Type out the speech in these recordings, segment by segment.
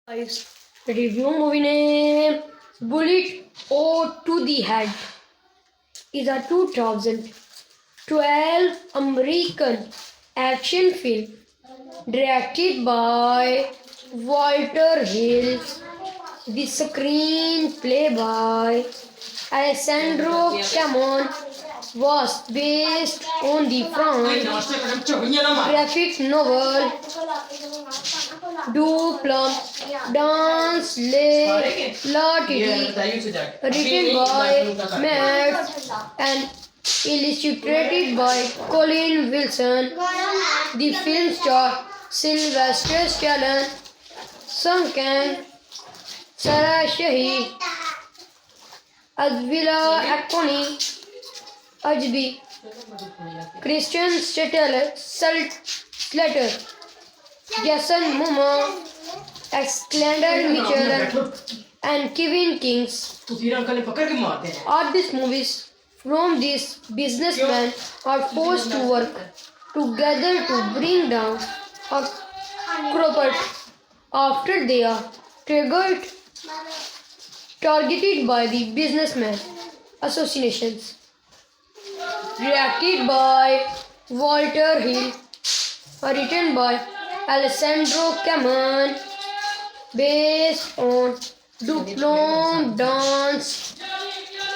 Guys, review movie name Bullet O to the Head is a 2012 American action film directed by Walter Hill. The screenplay by Alessandro Camon was based on the graphic novel Du Plum Dans La Titi, written by Matt and illustrated by Colin Wilson. The film stars Sylvester Stallone, Sung Kang, Sarah Shahi, Advila Akoni, Ajbi, Christian Slater, Jason Momoa, Alexander Mitchell, and Kevin Kings. All these movies from these businessmen are forced to work together to bring down a corporate after they are targeted by the businessman associations. Directed by Walter Hill, written by Alessandro Camon, based on Du Plum Dans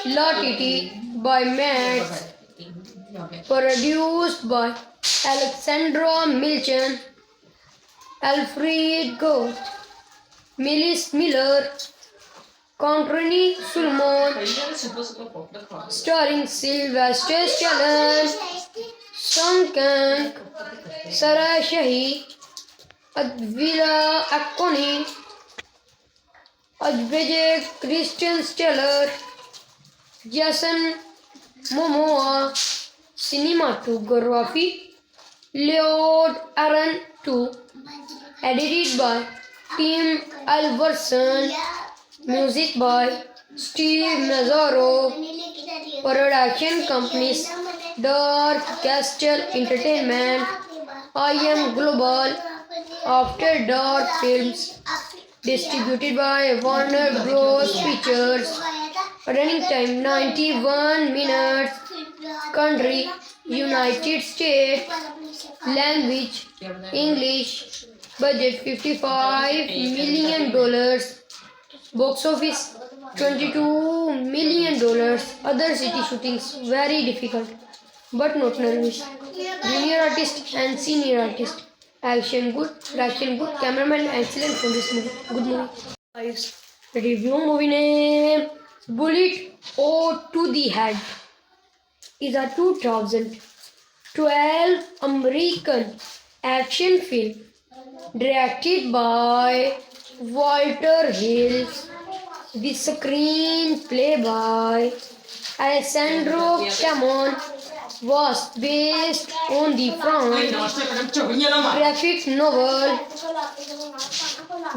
La Titi by Matt, produced by Alexandra Milchan, Alfred Ghost, Millis Miller, Conrani Sulmon, starring Sylvester Stallone, Sung Kang, Sarah Shahi, Advila Akoni, Ajbej Christian Steller, Jason Momoa, cinematography, Lord Aaron 2, edited by Tim Alverson, music by Steve Mazzaro, production companies Dark Castle Entertainment, I Am Global, After Dark Films, distributed by Warner Bros. Pictures, running time 91 minutes, country United States, language English, budget $55 million, box office $22 million. Other city shootings very difficult but not nervous. Junior artist and senior artist. Action good, direction good, cameraman excellent for this movie. Good movie. Guys, review movie name Bullet O to the Head is a 2012 American action film directed by Walter Hill. The screenplay by Alessandro Camon was based on the graphic novel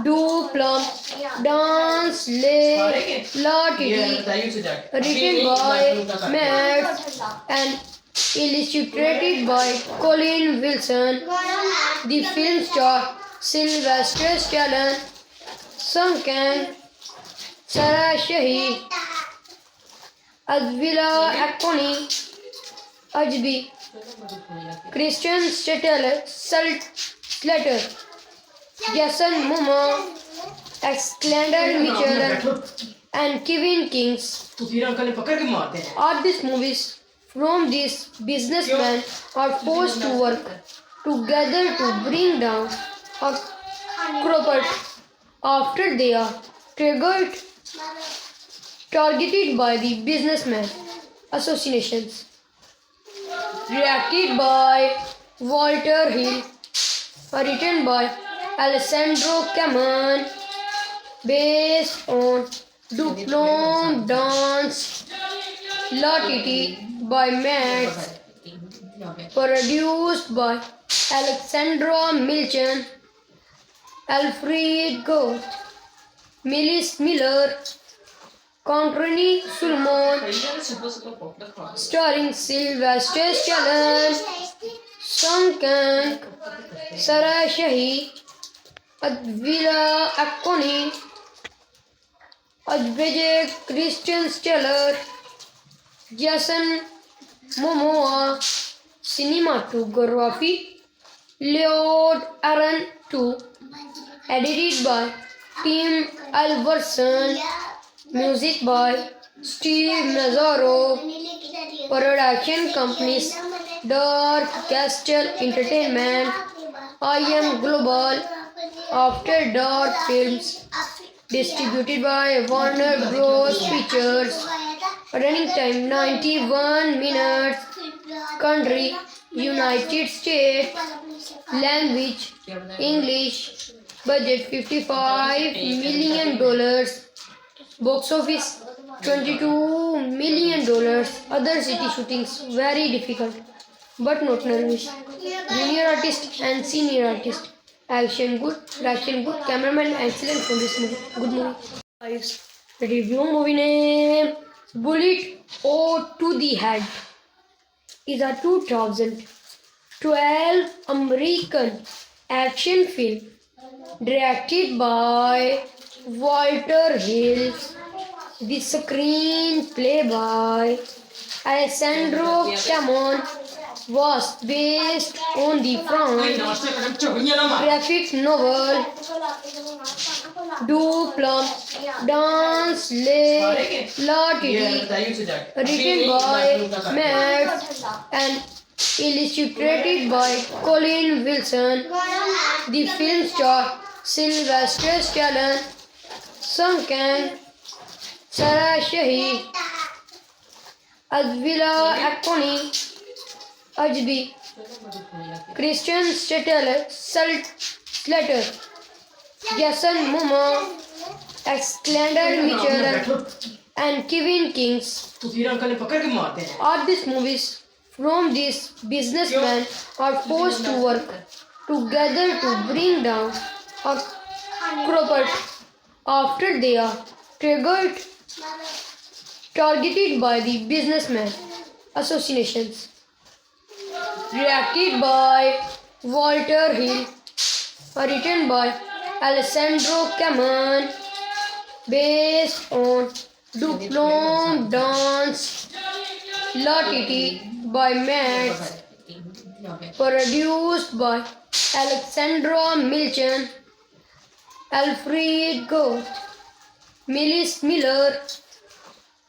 Du Plum Dans La Titi, written by Matt and illustrated by Colin Wilson. The film stars Sylvester Stallone, Sung Kang, Sarah Shahi, Advila Akoni, Ajbi, Christian Slater, Jason Momoa, Alexander Mitchell, and Kevin Kings. All these movies from these businessmen are forced to work together to bring down a corporate after they are targeted by the businessman associations. Directed by Walter Hill, written by Alessandro Camon, based on Du Plum Dans La Titi by Matt, produced by Alexandra Milchan, Alfred Ghost, Millis Miller, Conrani Sulmon, starring Sylvester Stallone, Sung Kang, Sarah Shahi, Advila Akoni, Adveje Christian Stellar, Jason Momoa, cinematography, Lord Aaron 2, edited by Tim Alverson, music by Steve Mazzaro, production companies Dark Castle Entertainment, I Am Global, After Dark Films, distributed by Warner Bros. Pictures, running time 91 minutes, country United States, language English, budget $55 million, box office $22 million, other city shootings very difficult but not nervous, junior artist and senior artist, action good, direction good, cameraman excellent for this movie, good movie. Guys, review movie name Bullet or to the Head is a 2012 American action film directed by Walter Hill. The screenplay by Alessandro Camon was based on the graphic novel Du Plum Dans La Titi, written by Matt and illustrated by Colin Wilson. The film stars Sylvester Stallone, Sung Kang, Sarah Shahi, Advila Akoni, Ajbi, Christian Slater, Jason Momoa, Alexander Mitchell, and Kevin Kings. All these movies from these businessmen are forced to work together to bring down a corporate after they are targeted by the businessman associations. Directed by Walter Hill, written by Alessandro Camon, based on Du Plum Dans La Titi by Matt, produced by Alexandra Milchan, Alfred Goth, Millis Miller,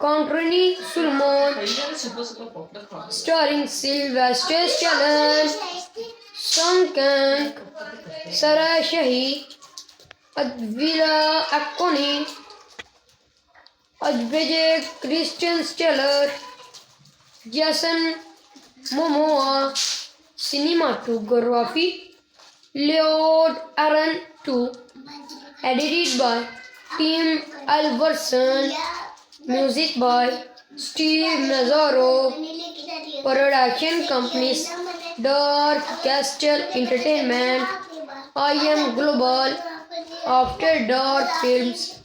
Conrani Sulmon, starring Sylvester Stallone, Sung Kang, Sarah Shahi, Advila Akoni, Adveje Christian Stellar, Jason Momoa, cinematography, Lord Aaron 2, edited by Tim Alverson, music by Steve Mazzaro, production companies Dark Castle Entertainment, I Am Global, After Dark Films,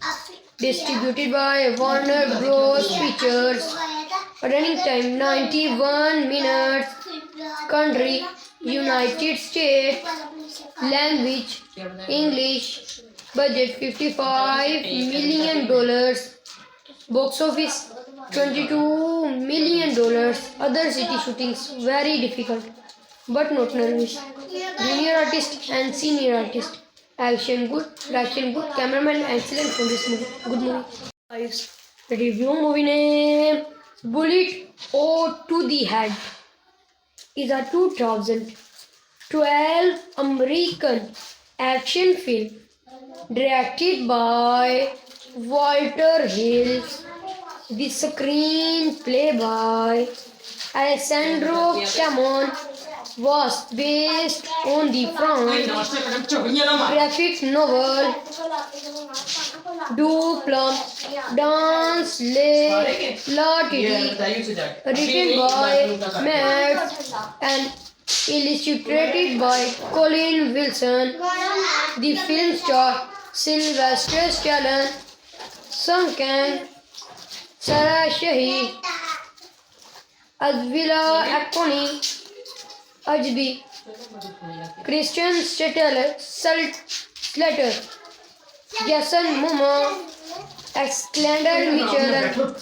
distributed by Warner Bros. Pictures, running time 91 minutes, country United States, language English, budget $55 million, box office $22 million, other city shootings very difficult but not nervous, junior artist and senior artist, action good, direction good, cameraman excellent for this movie, good movie. Guys, review movie name Bullet or to the Head is a 2012 American action film directed by Walter Hill. The screenplay by Alessandro Camon was based on the graphic novel Du Plum Dans La Titi, written by Matt and illustrated by Colin Wilson. The film stars Sylvester Stallone, Sung Kang, Sarah Shahi, Advila Akoni, Ajbi, Christian Slater, Jason Momoa, Alexander Mitchell,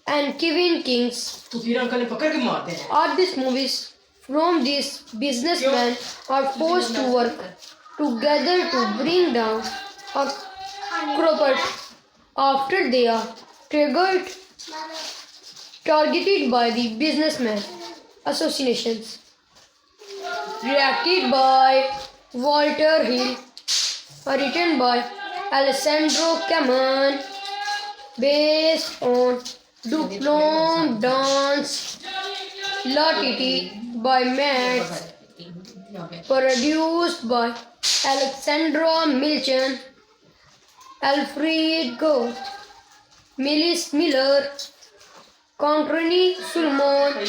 and Kevin Kings तू फिर uncle ने पकड़ के मारते हैं are these movies from these businessmen are forced to work together to bring down a corporate after they are targeted by the businessmen associations. Directed by Walter Hill, written by Alessandro Caman, based on Duplon Dance La Titi by Matt, produced by Alexandra Milchan, Alfred Goth, Millis Miller, Controni Sulmon,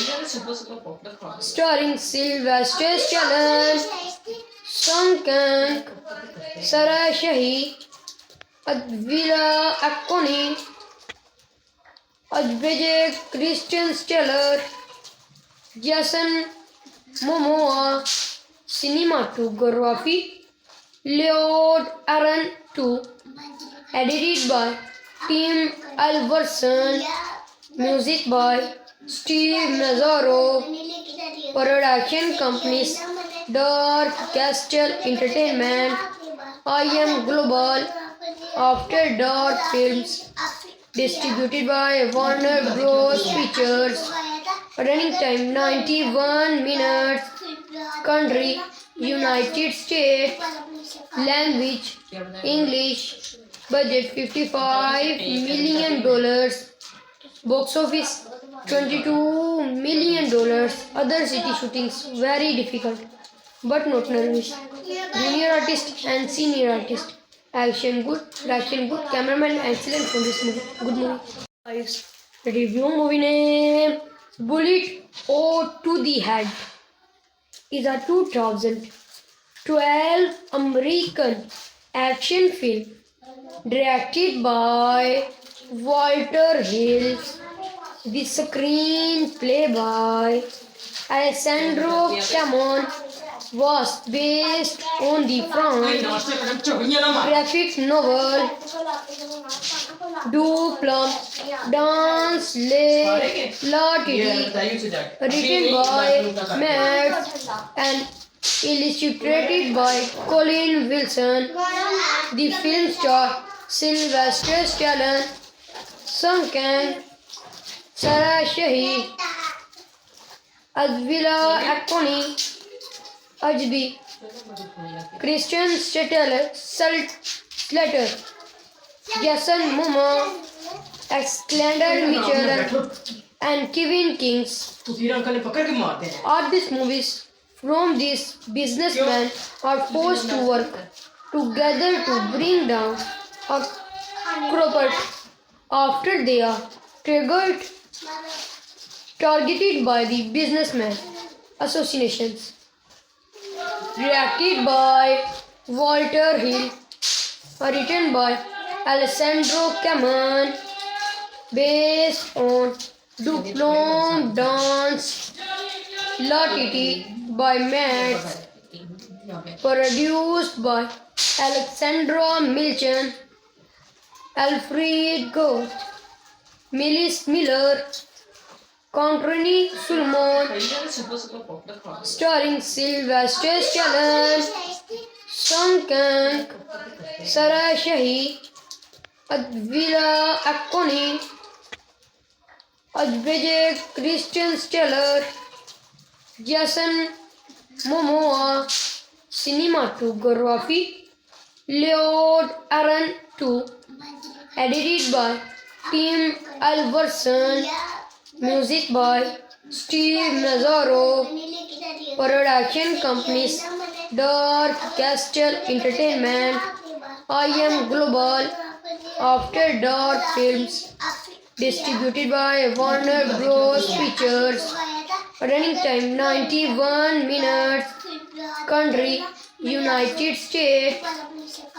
starring Sylvester Stallone, Song Kang, Sarah Shahi, Advila Akoni, Ajbege Christian Steller, Jason Momoa, cinematography, Lord Aaron 2, edited by Tim Alverson, music by Steve Mazzaro, production companies Dark Castle Entertainment, I Am Global, After Dark Films, distributed by Warner Bros. Pictures, running time 91 minutes, country United States, language English, budget $55 million, box office $22 million. Other city shootings very difficult but not nervous. Junior artist and senior artist. Action good, direction good, cameraman excellent for this movie. Good movie. Guys, review movie name Bullet or to the Head is a 2012 American action film directed by Walter Hill. The screenplay by Alessandro Camon was based on the graphic novel Duplum Dance La Titi, written by Matt and illustrated by Colin Wilson. The film stars Sylvester Stallone, Song Kang, Sarah Shahi, Advila Akoni, Ajbi, Christian Slater, Jason Momoa, Alexander Mitchell, and Kevin Kings तू फिर uncle ने पकड़ के मारते हैं are these movies from these businessmen are forced to work together to bring down a corporate after they are targeted by the businessmen associations. Directed by Walter Hill, written by Alessandro Caman, based on Duplon Dance La Titi by Matt, produced by Alexandra Milchan, Alfred Goth, Millis Miller, Controni Sulmon, starring Sylvester Stallone, Song Kang, Sarah Shahi, Advila Akoni, Ajbege Christian Steller, Jason Momoa, cinematography, Lord Aaron 2, edited by Tim Alverson, music by Steve Mazzaro, production companies Dark Castle Entertainment, I Am Global, After Dark Films, distributed by Warner Bros. Pictures, running time 91 minutes, country United States,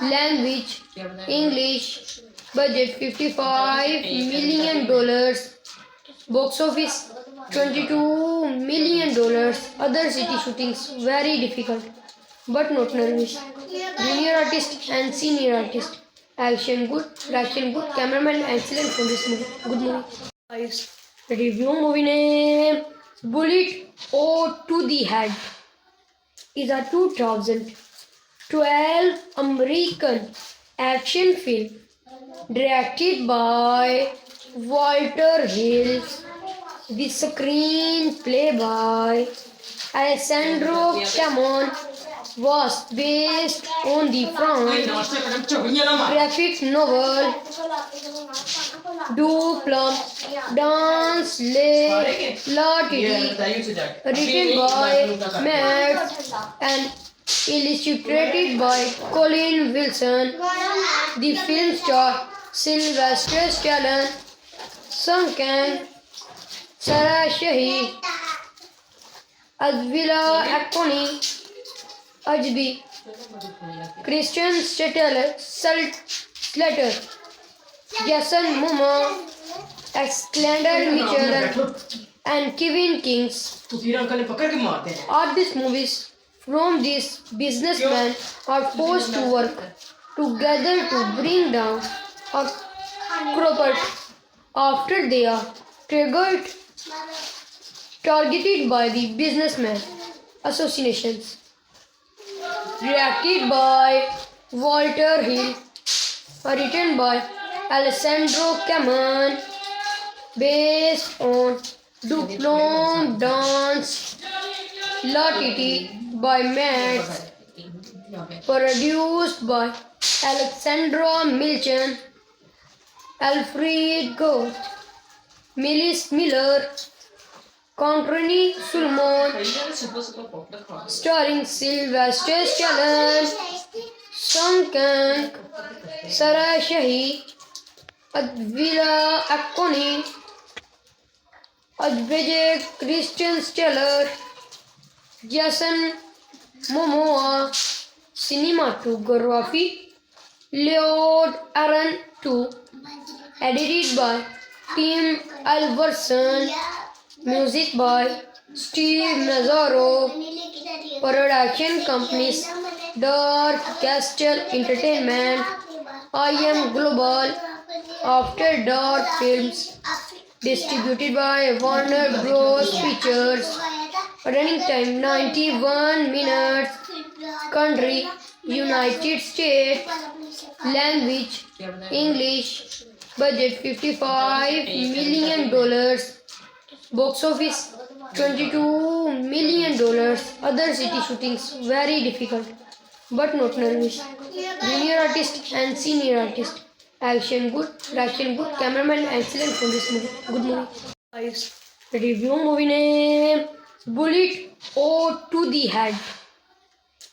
language English, budget $55 million, box office $22 million. Other city shootings very difficult but not nervous. Junior artist and senior artist. Action good, reaction good, cameraman excellent for this movie. Good movie. Guys, review movie name Bullet O to the Head is a 2012 American action film directed by Walter Hill. The screenplay by Alessandro Camon was based on the graphic novel Du Plum Dans La Titi, written by Matt and illustrated by Colin Wilson. The film stars Sylvester Stallone, Sung Kang, Sarah Shahi, Advila Akoni, Ajbi, Christian Slater, Jason Momoa, Alexander Mitchell, and Kevin Kings. तो फिर uncle ने पकड़ के मारते हैं All these movies from these businessmen are forced to work together to bring down a corporate after they are targeted by the businessman associations. Directed by Walter Hill, written by Alessandro Camon, based on Duplon Dance La Titi by Matt, produced by Alexandra Milchan, Alfred Goth, Millis Miller, Conrani Sulmon, starring Sylvester Stallone, Sung Kang, Sarah Shahi, Advila Akoni, Advijay Christian Steller, Jason Momoa, cinematography, Lord Aaron 2, edited by Tim Alverson, music by Steve Mazzaro, production companies Dark Castle Entertainment, I Am Global, After Dark Films, distributed by Warner Bros. Pictures, running time 91 minutes, country United States, language English, budget $55 million, box office $22 million. Other city shootings very difficult, but not nervous. Junior artist and senior artist. Action good, reaction good, cameraman excellent for this movie. Good movie. Guys, review movie name Bullet O to the Head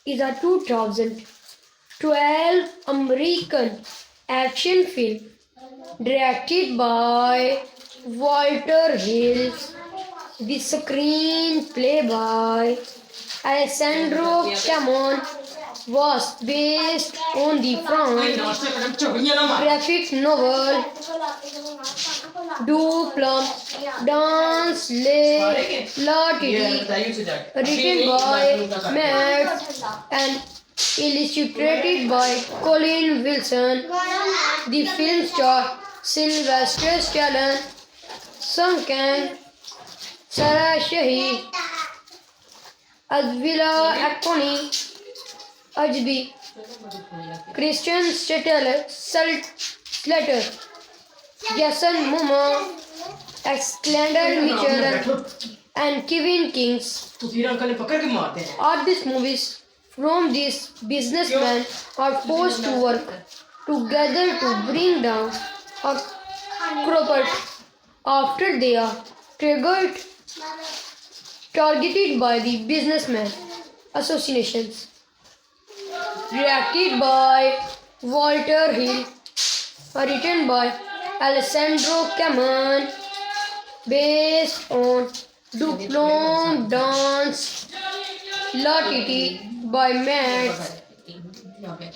is a 2012 American action film directed by Walter Hill. The screenplay by Alessandro Camon was based on the graphic novel Du Plum Dans La Titi, written by Matt and illustrated by Colin Wilson. The film stars Sylvester Stallone, Sung Kang, Sarah Shahi, Advila Akoni, Ajbi, Christian Slater, Jason Momoa, Alexander Mitchell, and Kevin Kings. तो फिर uncle ने पकड़ के मारते हैं All these movies from these businessmen are forced to work together to bring down a corporate after they are targeted by the businessman associations. Directed by Walter Hill, written by Alessandro Camon, based on Duplon Dance La Titi by Matt,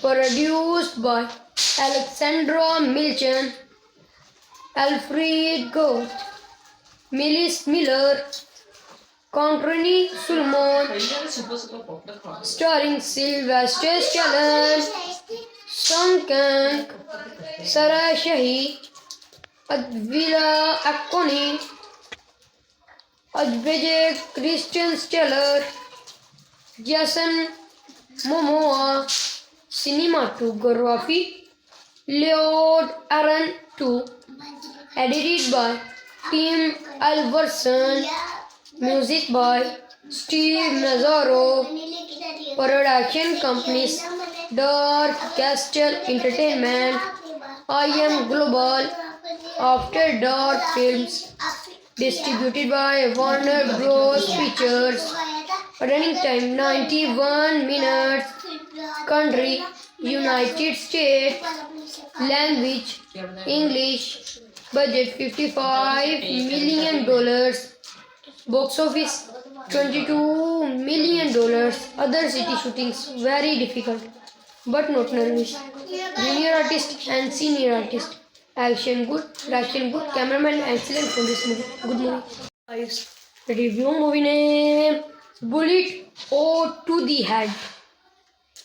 produced by Alexandra Milchan, Alfred Goth, Millis Miller, Conrani Sulmon, super super popcorn खा starring Sylvester Stallone, Song Kang, Sarah Shahi, Advila Akoni, Ajbeje Christian Steller, Jason Momoa, cinematography, Lord Aaron 2, edited by Tim Alverson, music by Steve Mazzaro, production companies Dark Castle Entertainment, I Am Global, After Dark Films, distributed by Warner Bros. Pictures, running time 91 minutes, country United States, language English, budget $55 million, box office $22 million. Other city shootings very difficult but not nervous. Junior artist and senior artist. Action good, direction good, cameraman excellent for this movie. Good movie. Guys, review movie name Bullet or to the Head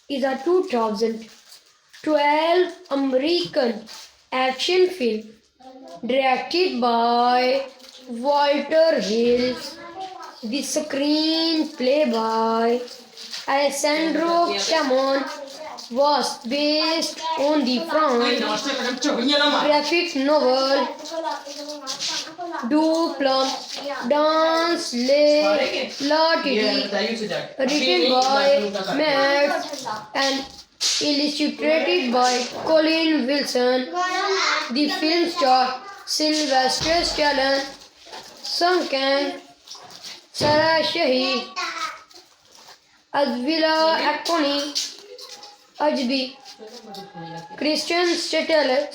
is a 2012 American action film directed by Walter Hill. The screenplay by Alessandro Camon was based on the French नाश्ते कदम चोरियां ना मार graphic novel Du Plum Dans La Titi, written by Matt and illustrated by Colin Wilson. The film stars Sylvester Stallone, Song Kang, Sarah Shahi, Advila Akoni, Ajbi, Christian Slater,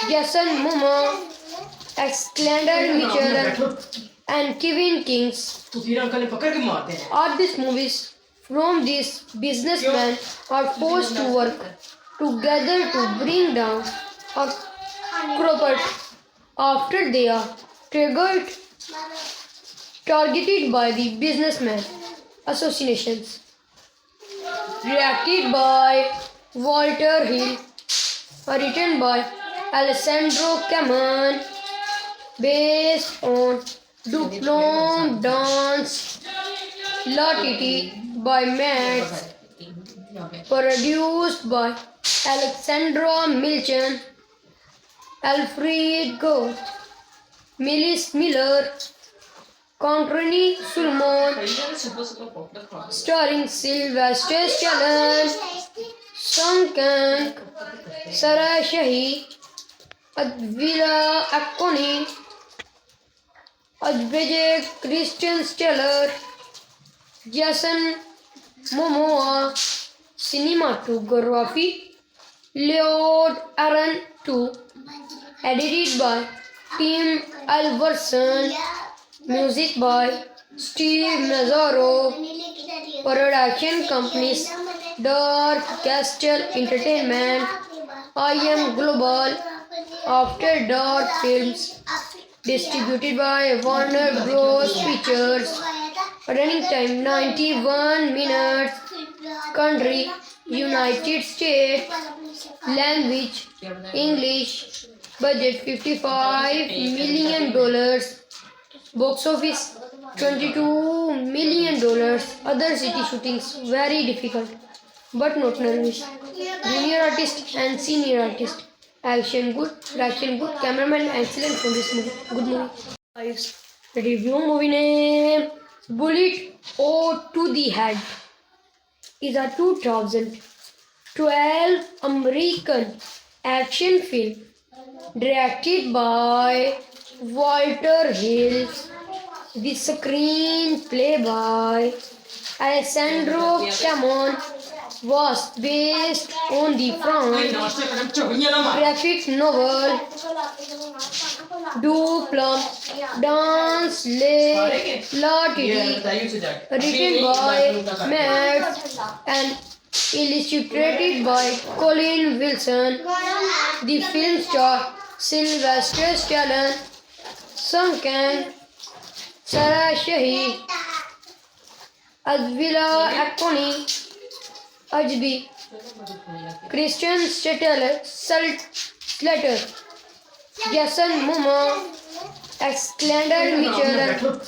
Jason Momoa, Alexander Mitchell, and Kevin Kings तो फिर uncle ने पकड़ के मारते हैं are these movies from these businessmen are forced to work together to bring down a corporate after they are targeted by the businessman associations. Directed by Walter Hill, written by Alessandro Camon, based on Duplon Dance La Titi by Matt, produced by Alexandra Milchan, Alfred Ghost, Millis Miller, Conrani Sulmon, super super popcorn खा starring Sylvester Stallone, Song Kang, Sarah Shahi, Advila Akoni, Ajbeje Christian Steller, Jason Momoa, cinematography, Lord Aaron 2, edited by Tim Alverson, music by Steve Mazzaro, production companies Dark Castle Entertainment, I Am Global, After Dark Films, distributed by Warner Bros. Pictures, running time 91 minutes, country United States, language English, budget $55 million, box office $22 million. Other city shootings very difficult but not nervous. Junior artist and senior artist. Action good, direction good, cameraman excellent for this movie. Good movie. Guys, review movie name Bullet or to the Head is a 2012 American action film directed by Walter Hill. The screenplay by Alessandro Camon was based on the French नाश्ते कदम चोरियां ना मार graphic novel Du Plum Dans La Titi, written by Matt and illustrated by Colin Wilson. The film stars Sylvester Stallone, Song Kang, Sarah Shahi, Advila Akoni, Ajbi, Christian Slater, Jason Momoa, Alexander Mitchell,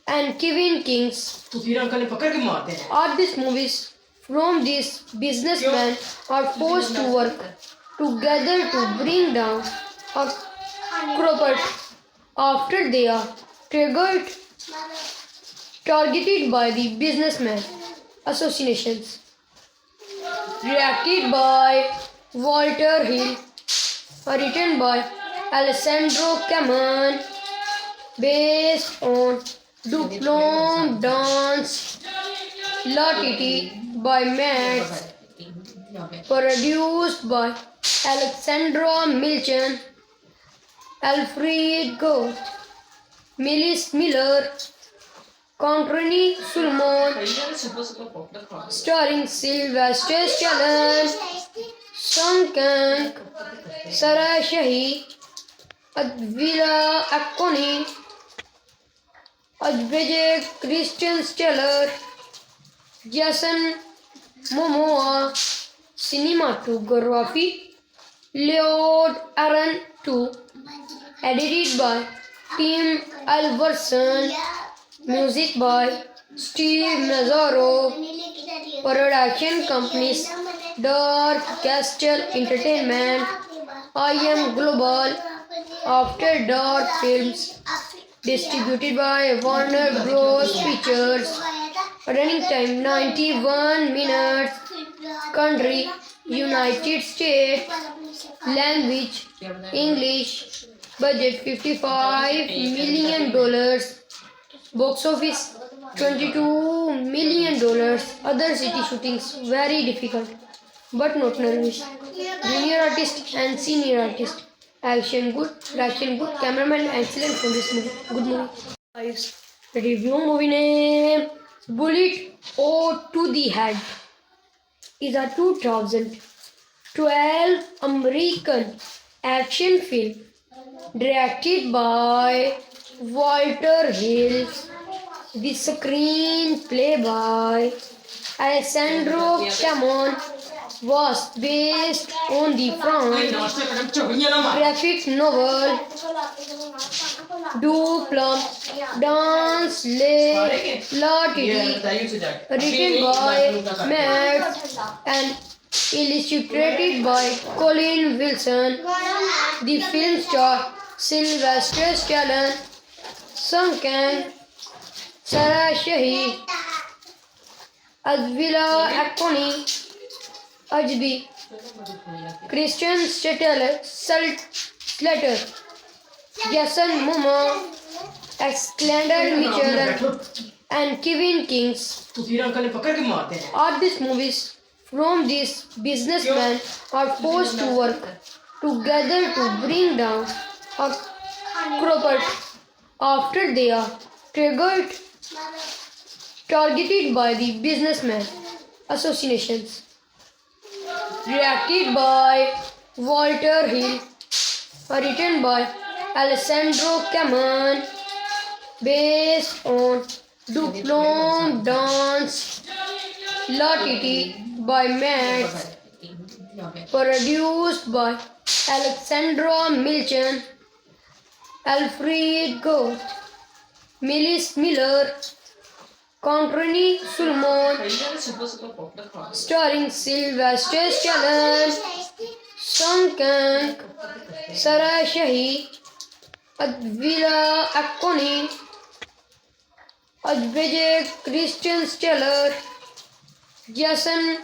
and Kevin Kings. तो फिर uncle ने पकड़ के मारते हैं All these movies from these businessmen are forced to work together to bring down a corporate after they are targeted by the businessmen associations. Directed by Walter Hill, written by Alessandro Caman, based on Duplom Dance La Titi by Max, produced by Alexandra Milchan, Alfred Ghost, Millis Miller, Controni Sulmon, भैया ने सुबह सुबह popcorn खा starring Sylvester Stallone, Song Kang, Sarah Shahi, Advila Akoni, Ajbege Christian Steller, Jason Momoa, cinematography, Lord Aaron 2, edited by Tim Alverson, music by Steve Mazzaro, production companies Dark Castle Entertainment, I Am Global, After Dark Films, distributed by Warner Bros. Pictures, running time 91 minutes, country United States, language English, budget $55 million, box office $22 million, other city shootings very difficult but not nervous, junior artist and senior artist, action good, direction good, cameraman excellent for this movie, good movie. Guys, review movie name Bullet O to the Head is a 2012 American action film directed by Walter Hill. The screenplay by Alessandro Camon was based on the भाई from नाश्ते का time चौड़ियां ना मार graphic novel Duplum Dance La ये Titi, बताइए उसे जाके written by Matt and illustrated by Colin Wilson. The film star Sylvester Stallone, Song Kang, Sarah Shahi, Advila Akoni, Ajbi, Christian Slater, Jason Momoa, Alexander Mitchell, and Kevin Kings. तो फिर uncle ने पकड़ के मारते हैं All these movies from these businessmen are forced to work together to bring down a corporate after they are targeted by the businessmen associations. Directed by Walter Hill, written by Alessandro Caman, based on Duplom Dance La Titi by Max, produced by Alexandra Milchan, Alfred Ghost, Millis Miller, Controni Sulmon, भैया ने सुबह सुबह popcorn खा starring Sylvester Stallone, Song Kang, Sarah Shahi, Advila Akoni, Ajbege Christian Steller, Jason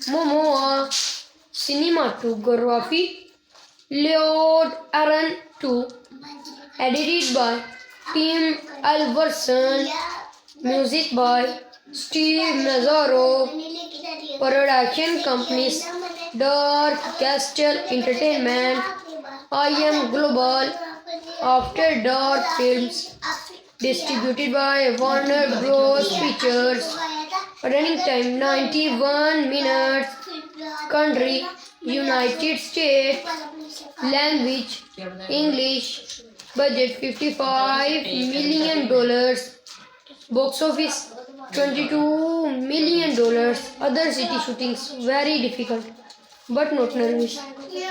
Momoa, cinematography, Lord Aaron 2, edited by Tim Alverson, music by Steve Mazzaro, production companies Dark Castle Entertainment, I Am Global, After Dark Films, distributed by Warner Bros. Pictures, running time 91 minutes, country United States, language English, Budget $55 million. Box office $22 million. Other city shootings very difficult, but not nervous.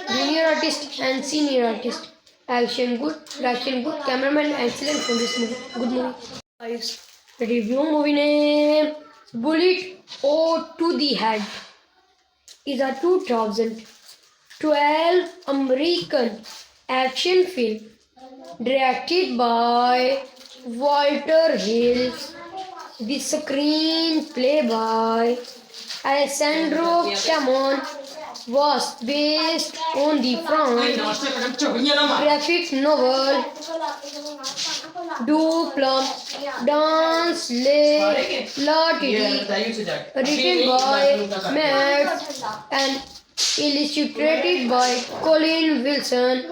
Junior artist and senior artist. Action good, reaction good, cameraman excellent for this movie. Good movie. Guys, review movie name Bullet or to the Head is a 2012 American action film directed by Walter Hill. The screenplay by Alessandro Camon was based on the graphic novel Du Plum Dans La Titi, written by Matt and illustrated by Colin Wilson.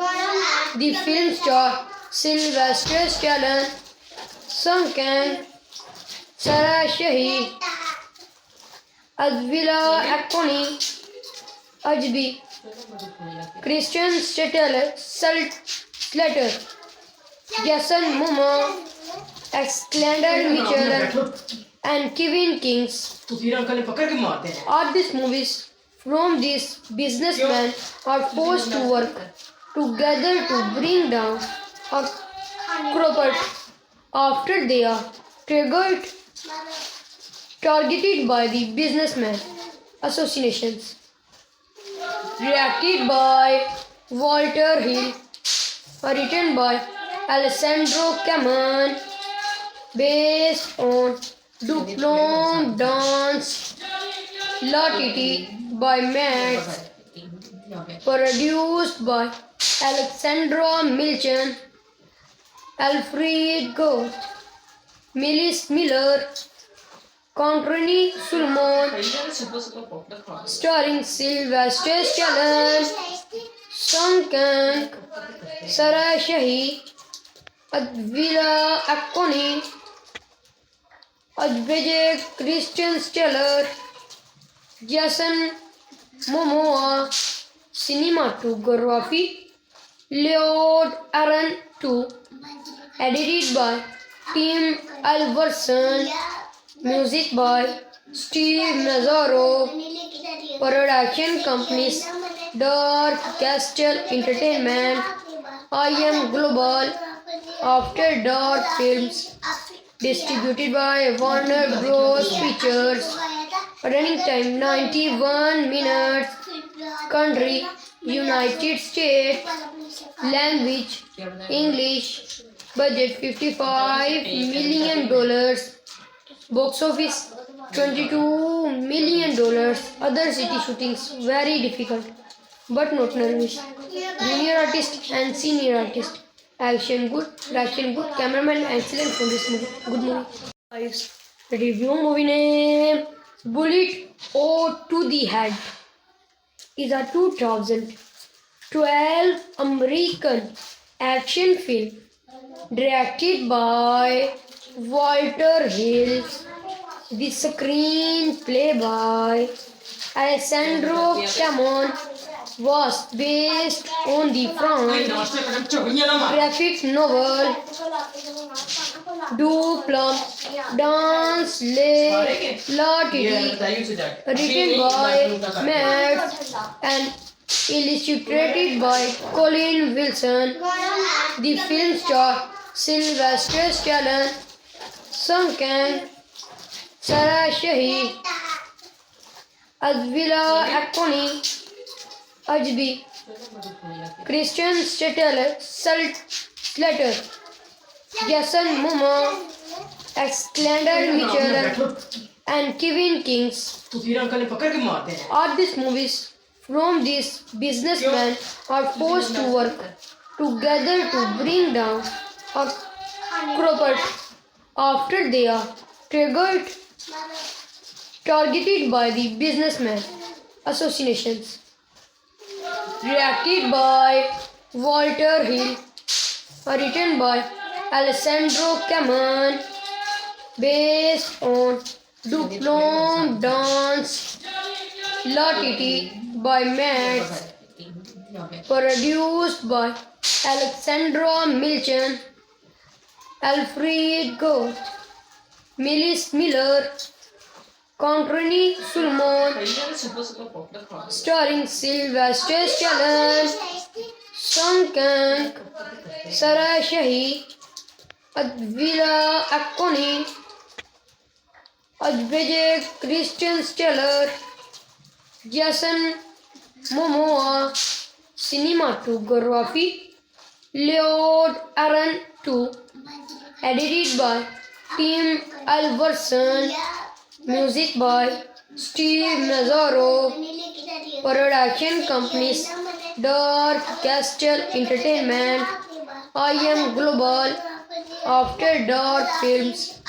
The film stars Sylvester Stallone, Sung Kang, Sarah Shahi, Advila Akoni, Ajbi, Christian Slater, Jason Momoa, Alexander Mitchell, and Kevin Kings. तो फिर uncle ने पकड़ के मारते हैं All these movies from these businessmen are forced to work together to bring down a corporate after they are targeted by the businessmen associations. Directed by Walter Hill, written by Alessandro Camon, based on Du Plum Dans La Titi by Matt, produced by Alexandra Milchan, Alfred Ghost, Millis Miller, Conrani Sulmon, सुबह सुबह popcorn खा starring Sylvester Stallone, Sung Kang, Sarah Shahi, Advila Akoni, Ajbege Christian Steller, Jason Momoa. Cinematography Lord Aaron 2, edited by Tim Alverson, music by Steve Mazzaro, production companies Dark Castle Entertainment, IM Global, After Dark Films, distributed by Warner Bros. Pictures, running time 91 minutes, country United States, language English, budget $55 million, box office $22 million. Other city shootings very difficult, but not nervous. Junior artist and senior artist. Action good, reaction good, cameraman excellent for this movie. Good movie. Guys, review movie name Bullet or to the Head is a 2012 American action film directed by Walter Hill. The screenplay by Alessandro Camon was based on the नाश्ते कदम चोरियां ना मार graphic novel Du Plum Dans La Titi, written by Matt and illustrated by Colin Wilson. The film stars Sylvester Stallone, Sung Kang, Sarah Shahi, Advila Akoni, Ajbi, Christian Slater, Jason Momoa, Alexander Mitchell, and Kevin Kings. तो फिर uncle ने पकड़ के मारते हैं All these movies from these businessmen are forced to work together to bring down a corporate after they are targeted by the businessmen associations. Directed by Walter Hill, written by Alessandro Camon, based on Du Plum Dans La Titi by Matt, produced by Alexandra Milchan, Alfred Ghost, Millis Miller, Conrani Sulmon, ਕਈਆਂ ਨੇ super super popular ਖਾ ਲਏ starring Sylvester Stallone, Song Kang, Sarah Shahi, Advila Akoni, Advije Christian Steller, Jason Momoa, cinematography, Lord Aaron 2, edited by Tim Alverson, music by Steve Mazzaro, production companies Dark Castle Entertainment, IM Global, After Dark Films,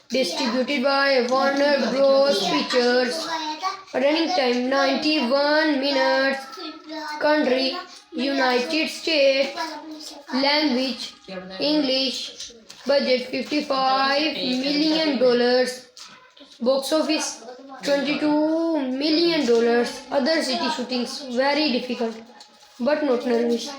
distributed by Warner Bros. Pictures, running time 91 minutes, country United States, language English, budget $55 million, box office $22 million. Other city shootings very difficult but not nervous.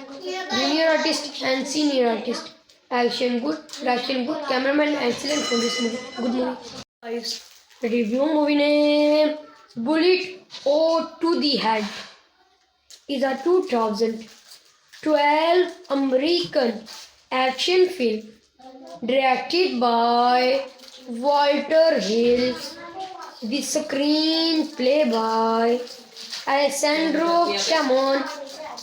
Junior artist and senior artist. Action good, direction good, cameraman excellent for this movie. Good movie. Guys, review movie name Bullet or to the Head is a 2012 American action film directed by Walter Hill. The screenplay by Alessandro Camon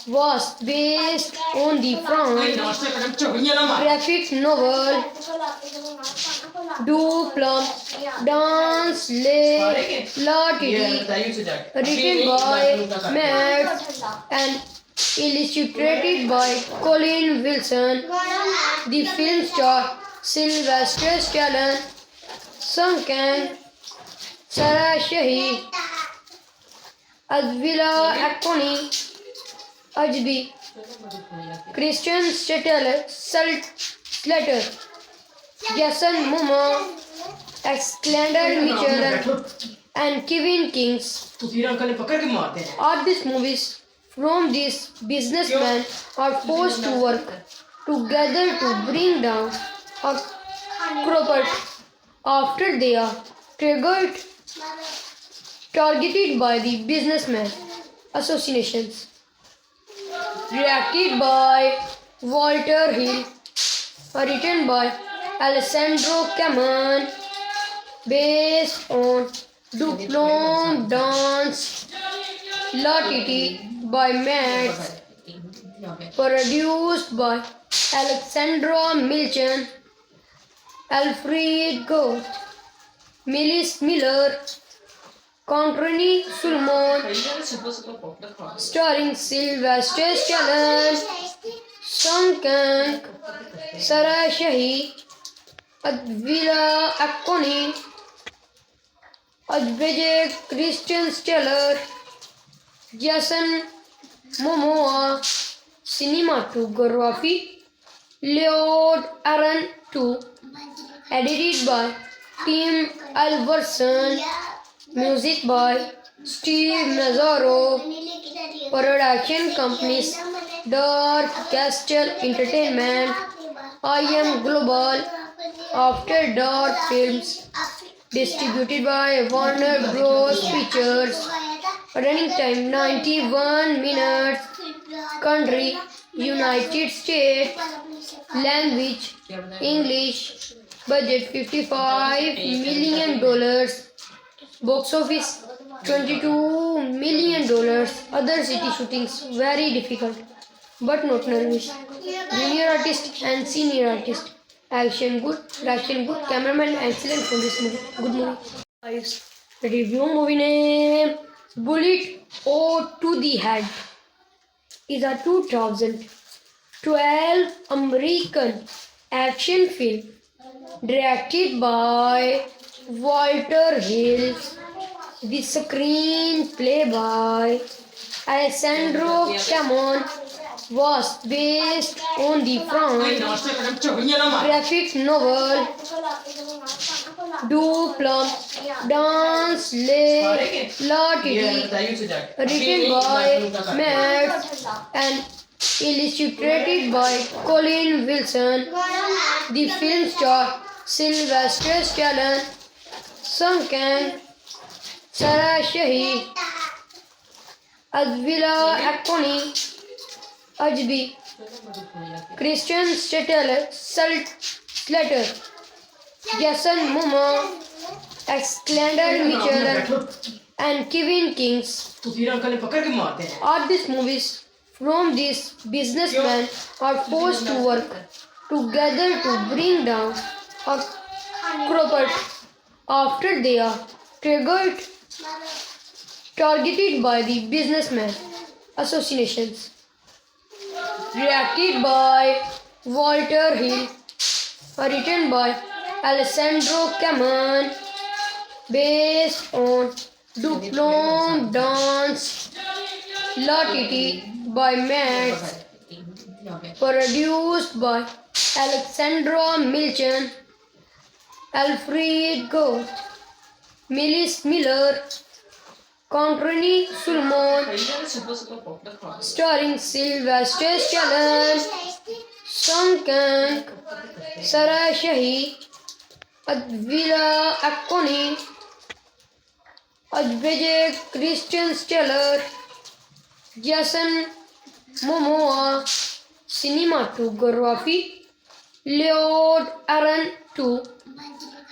was based on the ਕੋਈ French ਨਾਸ਼ਤੇ ਕਦਮ ਝੁਗੀਆਂ ਨਾ ਮਾਰ graphic novel Du Plum Dans ਸਾਰੇ ਕੇ La ਇਹ Titi, ਬਤਾਈਓ ਸੇ ਜਾ ਕੇ written by Matt and illustrated by Colin Wilson. The film stars Sylvester Stallone, Song Kang, Sarah Shahi, Advila Akoni, Ajbi, Christian Slater, Jason Momoa, Alexander Mitchell, and Kevin Kings. ਤੁਸੀਂ uncle ਨੇ ਪਕੜ ਕੇ ਮਾਰਦੇ ਨੇ All these movies from these businessmen are forced to work together to bring down a corporate after they are targeted by the businessmen associations. Directed by Walter Hill, written by Alessandro Camon, based on Duplon Dance La Titi by Matt, produced by Alexandra Milchan, Alfred Ghost, Millis Miller, Conrani Sulmon, ਕਈਆਂ ਨੇ super super popular ਖਾ ਲਏ starring Sylvester Stallone, Song Kang, Sarah Shahi, Advila Akoni, Advije Christian Steller, Jason Momoa, cinematography, Lord Aaron 2, edited by Tim Alverson, music by Steve Mazzaro, production companies Dark Castle Entertainment, IM Global, After Dark Films, distributed by Warner Bros. Pictures, running time 91 minutes, country United States, language English, budget $55 million, box office $22 million. Other city shootings very difficult but not nervous. Junior artist and senior artist. Action good, direction good, cameraman excellent for this movie. Good movie. Guys, review movie name Bullet or to the Head is a 2012 American action film directed by Walter Hill. The screenplay by Alessandro Camon was based on the ਕੋਈ French ਨਾਸ਼ਤੇ ਕਦਮ ਝੁਗੀਆਂ ਨਾ ਮਾਰ graphic novel Du Plum Dans ਸਾਰੇ ਕੇ La ਇਹ Titi, ਬਤਾਈਓ ਸੇ ਜਾ ਕੇ written by Matt and illustrated by Colin Wilson. The film star Sylvester Stallone, Sung Kang, Sarah Shahi, Advila Akoni, Ajbi, Christian Slater, Jason Momoa, Alexander Mitchell, and Kevin Kings तो फिर uncle ने पकड़ के मारते हैं are these movies from these businessmen are forced to work together to bring down a corporate after they are targeted by the businessmen associations. Directed by Walter Hill, written by Alessandro Caman, based on Duplon Dance La Titi by Max, produced by Alexandra Milchan, Alfred Ghost, Millis Miller, Contrini Sulmon, भैया ने सुबह सुबह popcorn खा starring Sylvester Stallone, Sung Kang, Sarah Shahi, Advila Akoni, Ajbege Christian Steller, Jason Momoa, cinematography, Lord Aaron 2,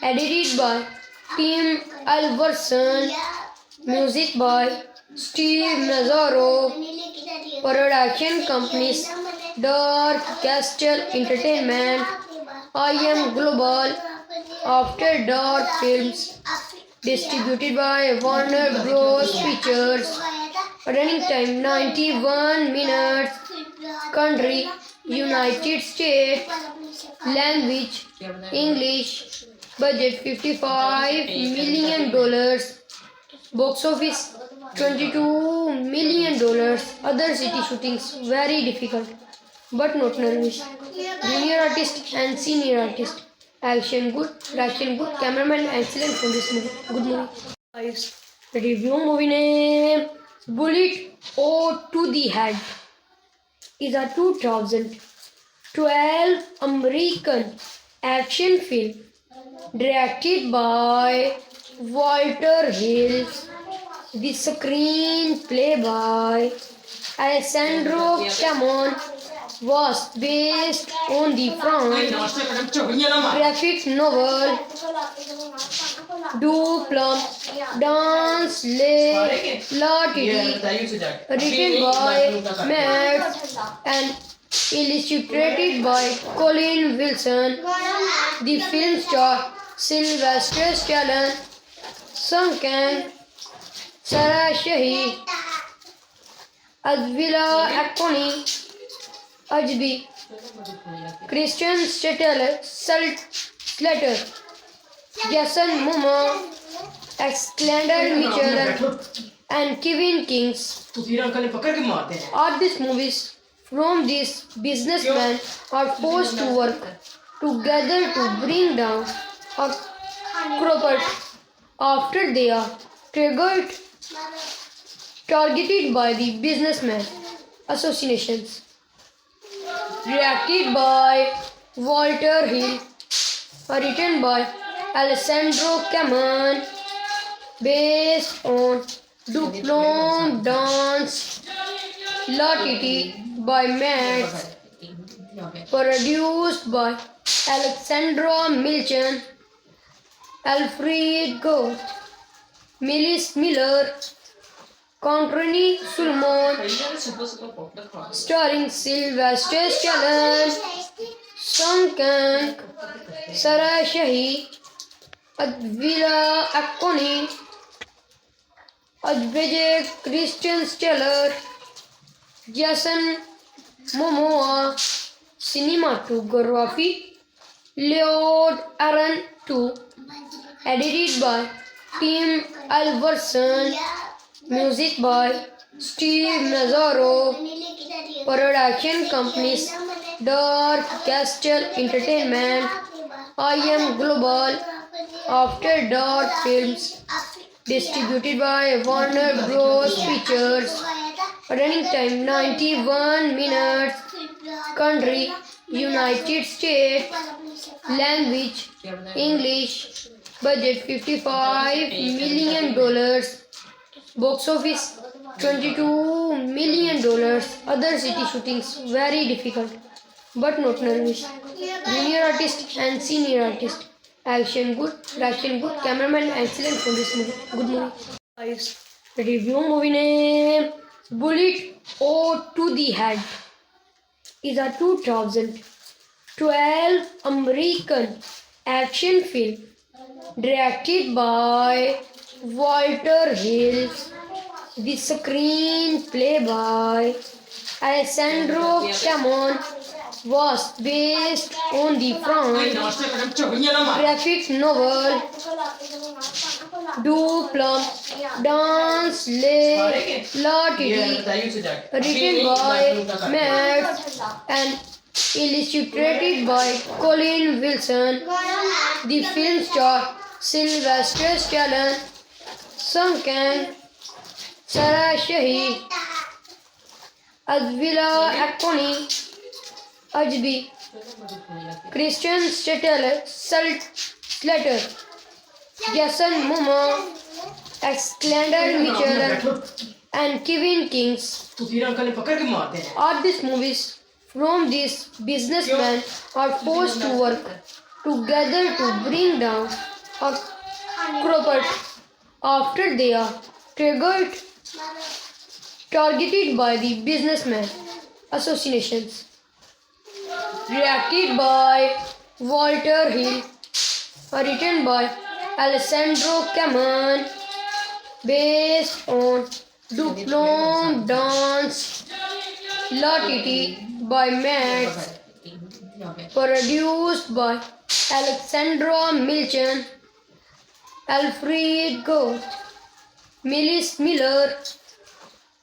edited by Tim Alverson, music by Steve Mazzaro, production companies Dark Castle Entertainment, IM Global, After Dark Films, distributed by Warner Bros. Pictures, running time 91 minutes, country United States, language English, budget $55 million, box office $22 million. Other city shootings very difficult but not nervous. Junior artist and senior artist. Action good, direction good, cameraman excellent from this movie. Good movie. Guys, review movie name Bullet O to the Head is a 2012 American action film directed by Walter Hill. The screenplay by Alessandro Camon was based on the भाई French नाश्ते का बच्चा भैया ना मार graphic novel Du Plum Dans La ये Titi, बताइए उसे जाके written by Matt and illustrated by Colin Wilson. The film star Sylvester Stallone, Sung Kang, Sarah Shahi, Advila Akoni, Ajbi, Christian Slater, Jason Momoa, Alexander Mitchell, and Kevin Kings तो फिर uncle ने पकड़ के मारते हैं are these movies from these businessmen are forced to work together to bring down a corporate after they are targeted by the businessmen associations. Directed by Walter Hill, written by Alessandro Caman, based on Duplon Dance La Titi by Max, produced by Alexandra Milchan, Alfred Ghost, Millis Miller, Contrini Sulmon, भैया ने सुबह सुबह popcorn खा starring Sylvester Stallone, Sung Kang, Sarah Shahi, Advila Akoni, Ajbege Christian Steller, Jason Momoa, cinematography, Lord Aaron 2, edited by Tim Alverson, music by Steve Mazzaro, production companies Dark Castle Entertainment, IM Global, After Dark Films, distributed by Warner Bros. Pictures, Running time 91 minutes. Country United States. Language English. Budget $55 million. Box office $22 million. Other city shootings very difficult but not nervous. Junior artist and senior artist. Action good, direction good, cameraman excellent for this movie. Good movie. Guys, review movie name Bullet or to the Head is a 2012 American action film directed by Walter Hill. The screenplay by Alessandro Camon was based on the नाश्ते पर चोरियां ना मार graphic novel Du Plum Dans Le La ये Titi, बताइए उसे जाके written by Matt and illustrated by Colin Wilson. The film stars Sylvester Stallone, Sung Kang, Sarah Shahi, Advila Akoni, Ajbi, Christian Slater, Jason Momoa, Alexander Mitchell, and Kevin Kings. तू फिर uncle ने पकड़ के मारते हैं All these movies from these businessmen are forced to work together to bring down a corporate after they are targeted by the businessman associations. Directed by Walter Hill, written by Alessandro Camon, based on Duplon Dance La Titi by Matt, produced by Alexandra Milchan, Alfred Ghost, Millis Miller,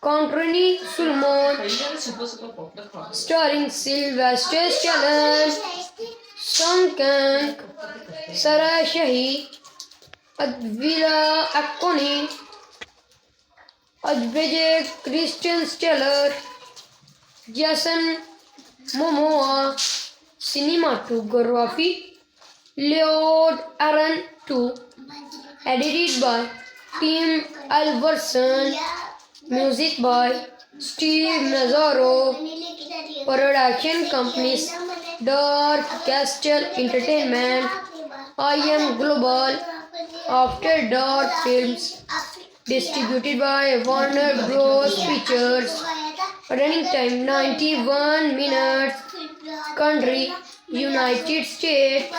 Controni Sulmon, सुबह सुबह popcorn खा starring Sylvester Stallone, Sung Kang, Sarah Shahi, Advila Akoni, Ajbeje Christian Steller, Jason Momoa. Cinematography Lord Aaron 2, edited by Tim Alverson, music by Steve Mazzaro, production companies Dark Castle Entertainment, I Am Global, After Dark Films, distributed by Warner Bros. Pictures, running time 91 minutes, country United States,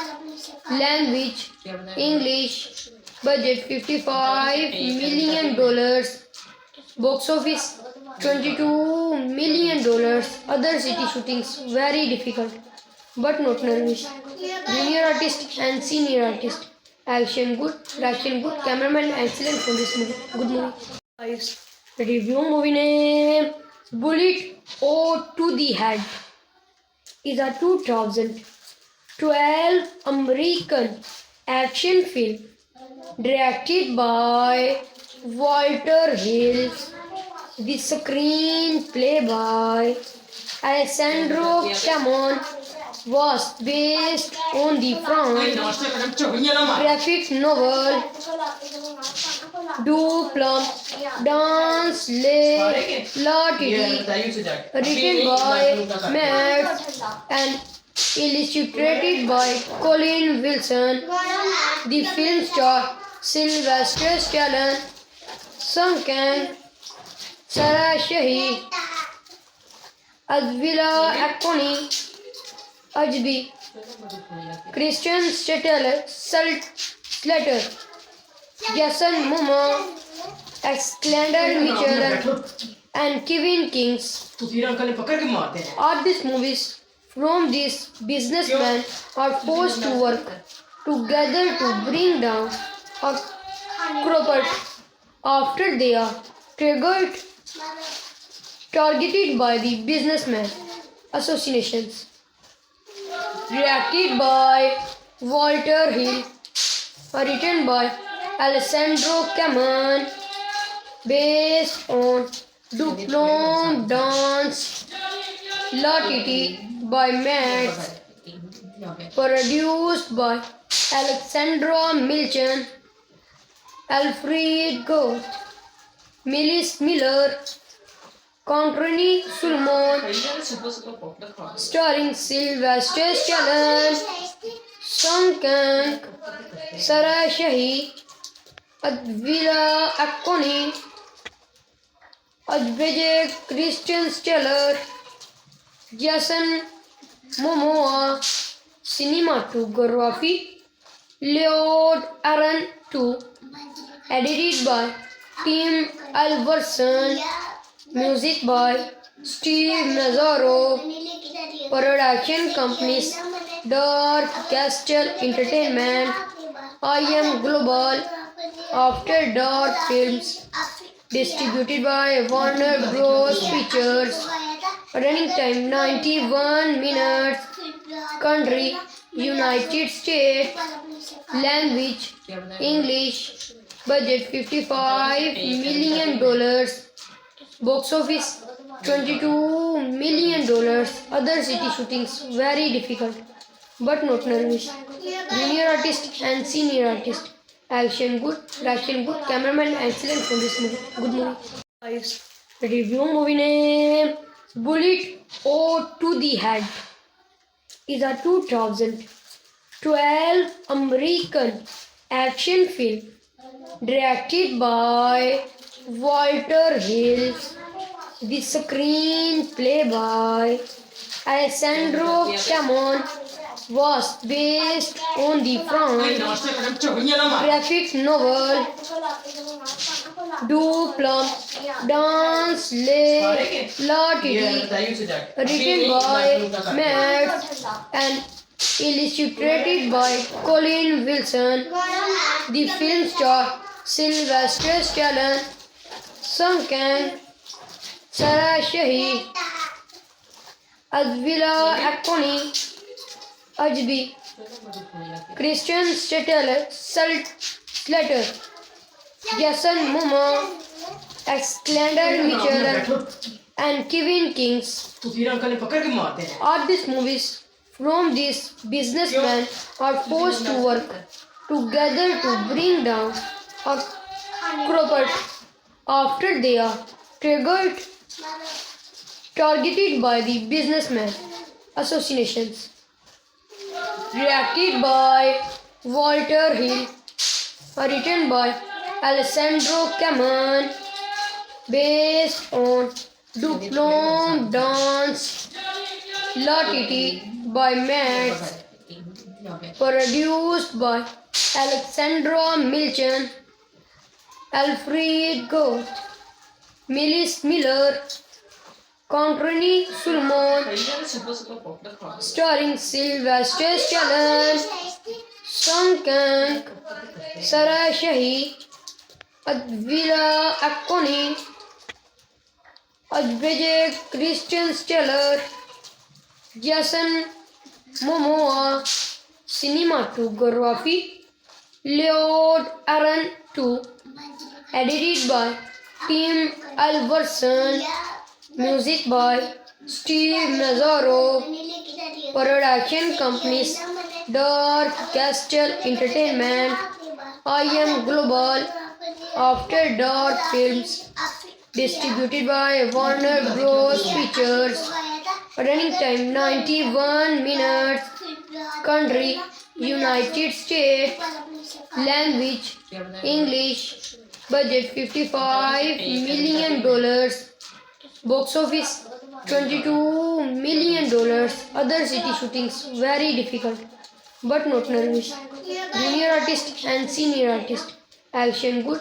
language English, budget $55 million, box office $22 million. Other city shootings very difficult but not nervous. Junior artist and senior artist. Action good, direction good, cameraman excellent for this movie. Good movie. Guys, review movie name Bullet or to the Head is a 2012 American action film directed by Walter Hill. The screenplay by Alessandro Camon was based on the नाश्ते पर चोरियां ना मार graphic novel Du Plum Dans Le La ये Titi, बताइए उसे जाके written by Matt and illustrated by Colin Wilson. The film stars Sylvester Stallone, Sung Kang, Sarah Shahi, Advila Akoni, Ajbi, Christian Slater, Jason Momoa, Alexander Mitchell, and Kevin Kings. तू फिर uncle ने पकड़ के मारते हैं All these movies from these businessmen are forced to work together to bring down a corporate after they are targeted by the businessman associations. Directed by Walter Hill, written by Alessandro Camon, based on Duplom Dance La Titi by Max, produced by Alexandra Milchan, Alfred Ghost, Millis Miller, Contrini Sulmon, भैया ने सुबह सुबह popcorn खा starring Sylvester Stallone, Song Kang, Sarah Shahi, Advila Akoni, Ajbege Christian Steller, Jason Momoa, cinematography, Lord Aaron 2, edited by Tim Alverson, music by Steve Mazzaro, production companies Dark Castle Entertainment, I Am Global, After Dark Films, distributed by Warner Bros. Pictures, running time 91 minutes, country United States, language English, budget $55 million, box office $22 million, other city shootings very difficult but not nervous, junior artist and senior artist, action good, cameraman excellent from this movie, good movie. Guys, review movie name Bullet O to the Head is a 2012 American action film directed by Walter Hill. The screenplay by Alessandro Camon was based on the भाई French नाश्ते का time चोरियां ना मार graphic novel Duplum Dance La ये Titi, बताइए उसे जाके written by Matt and illustrated by Colin Wilson. The film stars Sylvester Stallone, Song Kang, Sarah Shahi, Advila Akoni, Ajbi, Christian Slater, Jason Momoa, Alexander Mitchell, and Kevin Kings. तो फिर uncle ने पकड़ के मारते हैं All these movies from these businessmen are forced to work together to bring down a corporate after they are targeted by the businessman associations. Directed by Walter Hill, written by Alessandro Camon, based on Duplom Dance La Titi by Max, produced by Alexandra Milchan, Alfred Ghost, Millis Miller, Contrini Sulmon, भैया ने सुबह सुबह popcorn खा starring Sylvester Stallone, Song Kang, Sarah Shahi, Advila Akoni, Ajbege Christian Steller, Jason Momoa, cinematography, Lord Aaron 2, edited by Tim Alverson, music by Steve Mazzaro, production companies Dark Castle Entertainment, I Am Global, After Dark Films, distributed by Warner Bros. Pictures, running time 91 minutes, country United States, language English, budget $55 million, box office $22 million, other city shootings very difficult but not nervous, junior artist and senior artist, action good,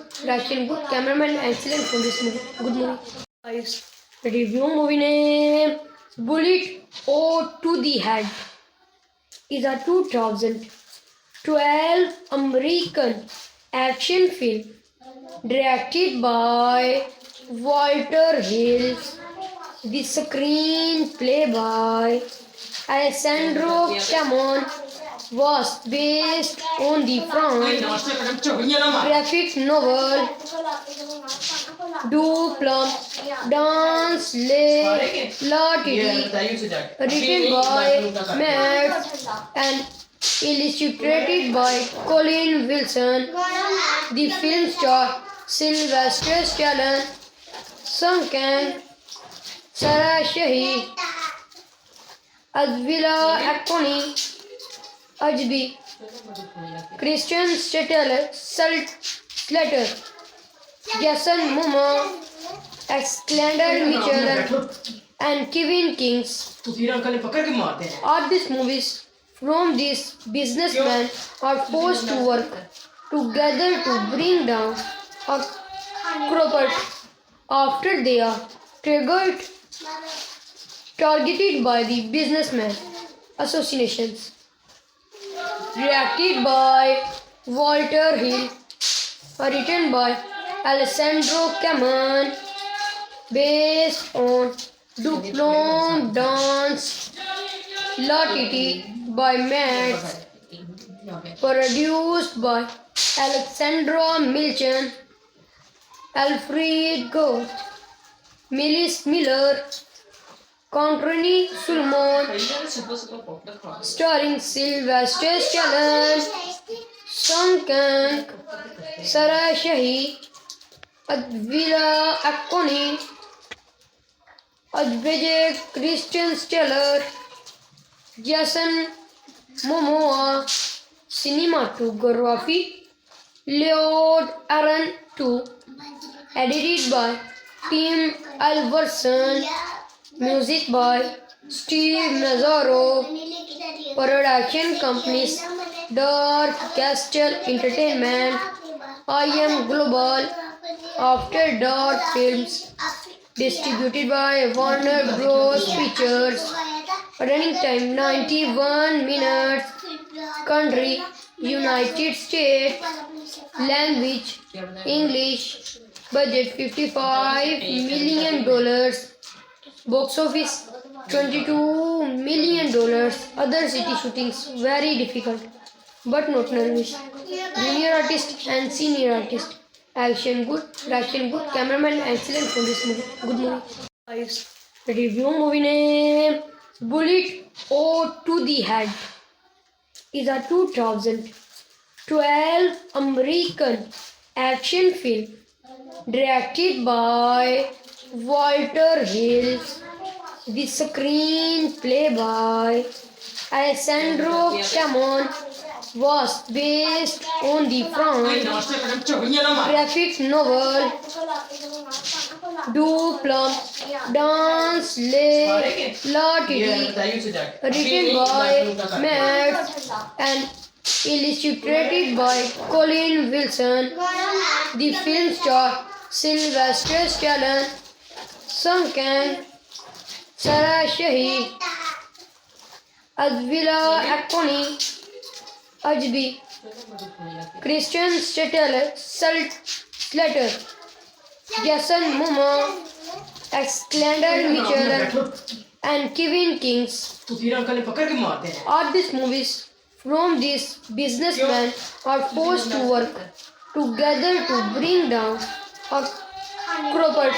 cameraman excellent from this movie, good movie. Guys, review movie name Bullet O to the Head is a 2012 American action film directed by Walter Hill. The screenplay by Alessandro Camon was based on the Ay, French naste kadam chogniya na maar. graphic novel Du Plum Dans Le La Ye Titi, बताइए उसे जाके. written by Matt and illustrated by Colin Wilson. The film star Sylvester Stallone, Sung Kang, Sarah Shahi, Advila Akoni, Ajbi, Christian Slater, Jason Momoa, Alexander Mitchell, and Kevin Kings. तो फिर uncle ने पकड़ के मारते हैं. All these movies from these businessmen are forced to work together to bring down a corporate after they are targeted by the businessmen associations. Directed by Walter Hill, written by Alessandro Caman, based on Duplon Dance La Titi by Matt, produced by Alexandra Milchan, Alfred Ghost, Millis Miller, Controni Sulmon, भैया ने सुबह सुबह popcorn खा. starring Sylvester Stallone, Sung Kang, Sarah Shahi, Advila Akoni, Ajbege Christian Steller, Jason Momoa, cinematography, Lord Aaron 2, edited by Tim Alverson, music by Steve Mazzaro, production companies Dark Castle Entertainment, I Am Global, After Dark Films, distributed by Warner Bros. Pictures, running time 91 minutes, country United States, language English, budget $55 million, box office $22 million. Other city shootings very difficult but not nervous. Junior artist and senior artist. Action good, direction good, cameraman excellent for this movie. Good movie. Guys, review movie name Bullet or to the Head is a 2012 American action film directed by Walter Hill. The screenplay by Alessandro Camon was based on the Ay, French naste kadam chogniya na maar. graphic novel Du Plum Dans Le La ये Titi, बताइए उसे जाके. written by Matt and illustrated by Colin Wilson. The film star Sylvester Stallone, Sung Kang, Sarah Shahi, Advila Akoni, Ajbi, Christian Slater, Jason Momoa, Alexander Mitchell, and Kevin Kings. तो फिर uncle ने पकड़ के मारते हैं. All these movies from these businessmen are forced to work together to bring down a corporate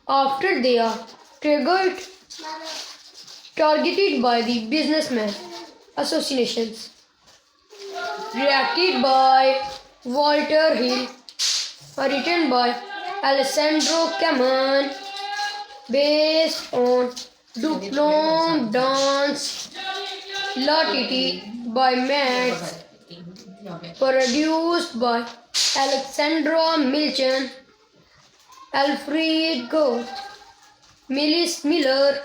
after they are targeted by the businessmen associations. Directed by Walter Hill, written by Alessandro Caman, based on Duplon Dance La Titi by Matt, produced by Alexandra Milchan, Alfred Ghost, Millis Miller,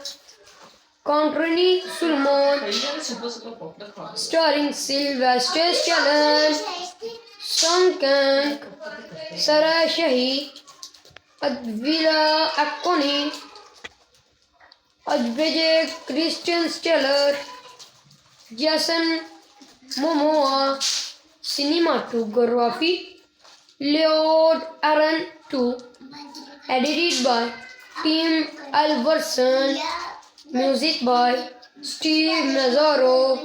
Controni Sulmon, भैया ने सुबह सुबह popcorn खा. starring Sylvester Stallone, Sung Kang, Sarah Shahi, Advila Akoni, Ajbege Christian Steller, Jason Momoa, cinematography, Lord Aaron 2, edited by Tim Alverson, music by Steve Mazzaro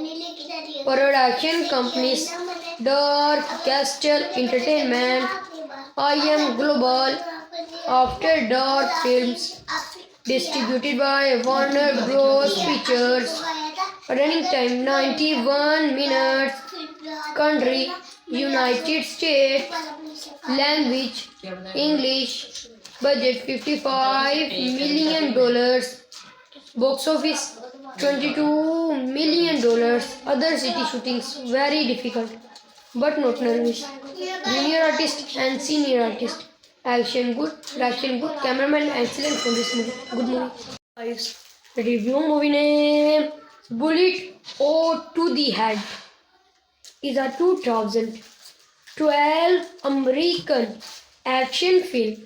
Production Companies, Dark Castle Entertainment, I Am Global, After Dark Films, distributed by Warner Bros. Pictures, running time 91 minutes, country United States, language English, budget $55 million, box office $22 million. Other city shootings very difficult but not nervous. Junior artist and senior artist. Action good, direction good, cameraman excellent for this movie. Good movie. Guys, review movie name Bullet O to the Head is a 2012 American action film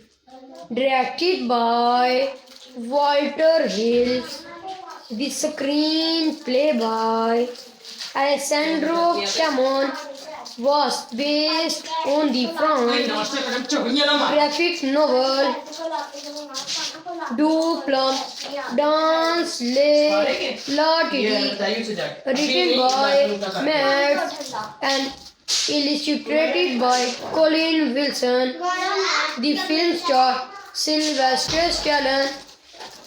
directed by Walter Hill. The screenplay by Alessandro Camon was based on the graphic novel Du Plum Dans La Titi, written by Matt and illustrated by Colin Wilson. The film stars Sylvester Stallone,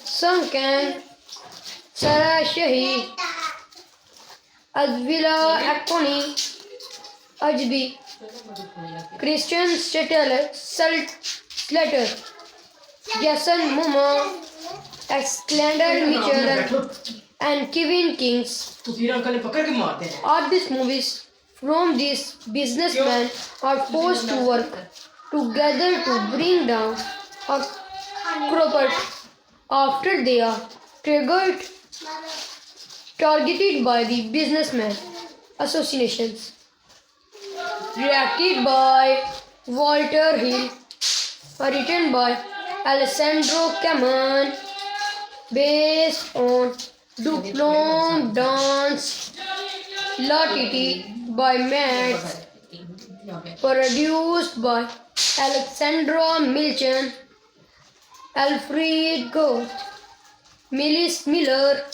Sung Kang, Sarah Shahi, Advila Akoni, Ajbi, Christian Slater, Jason Momoa, Alexander Mitchell, and Kevin Kings. तो फिर uncle ने पकड़ के मारते हैं All these movies from these businessmen are forced to work together to bring down a corporate after they are targeted by the businessman associations. Directed by Walter Hill, written by Alessandro Camon, based on Duplon Dance La Titi by Matt, produced by Alexandra Milchan, Alfred Goth, Millis Miller,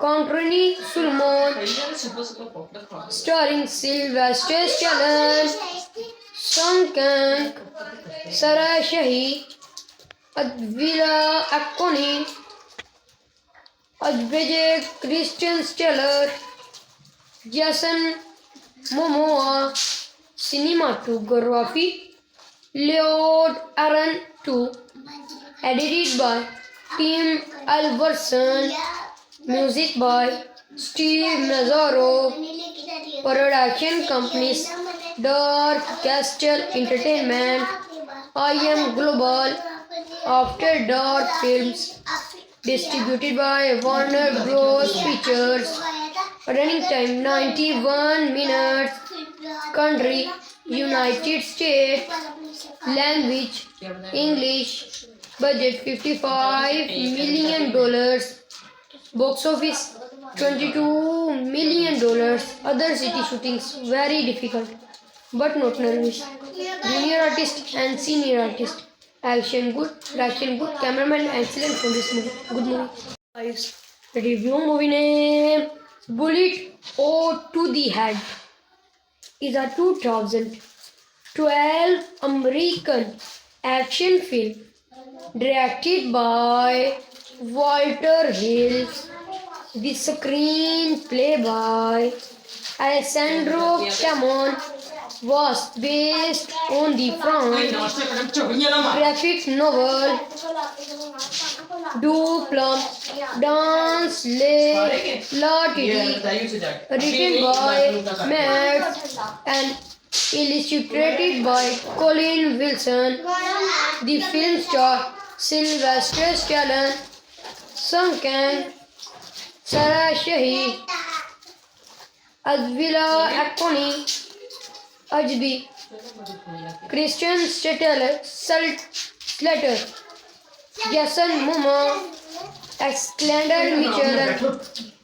Conrani Sulmon, super super popular खा starring Sylvester Stallone, Sung Kang, Sarah Shahi, Advila Akoni, Advijay Christian Steller, Jason Momoa, cinematography, Lord Aaron 2, edited by Tim Alverson, music by Steve Mazzaro, production companies, Dark Castle Entertainment, I Am Global, After Dark Films, distributed by Warner Bros. Pictures, running time 91 minutes, country United States, language English, budget $55 million, box office $22 million. Other city shootings very difficult but not nervous. Junior artist and senior artist. Action good, direction good, cameraman excellent for this movie. Good movie. Guys, review movie name Bullet O to the Head is a 2012 American action film directed by Walter Hill. The screenplay by Alessandro Camon was based on the नाश्ते कदम चोरियां ना मार graphic novel Du Plum Dans La Titi, written by Matt and illustrated by Colin Wilson. The film stars Sylvester Stallone, Sung Kang, Sarah Shahi, Advila Akoni, Ajbi, Christian Slater, Jason Momoa, Alexander Mitchell,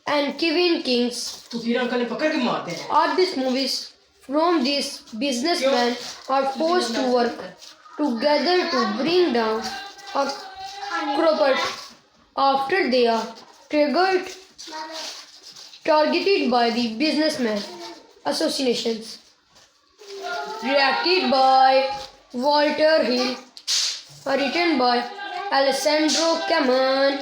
and Kevin Kings. तो फिर uncle ने पकड़ के मारते हैं All these movies from these businessmen are forced to work together to bring down a corporate after they are targeted by the businessman assassinations, directed by Walter Hill, written by Alessandro Caman,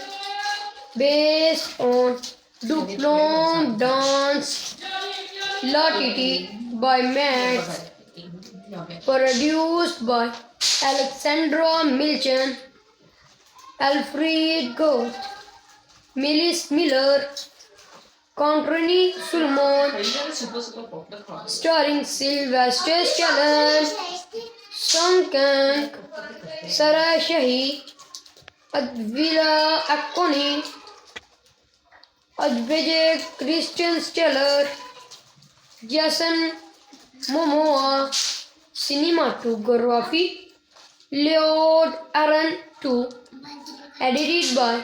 based on Duplon Dance Latiti by Max, produced by Alexandra Milchan, Alfred Ghost, Millis Miller, Controni Sulmon, starring Sylvester Stallone, Song Kang, Sarah Shahi, Advila Akoni, Ajbege Christian Steller, Jason Momoa, cinematography, Lord Aaron 2, edited by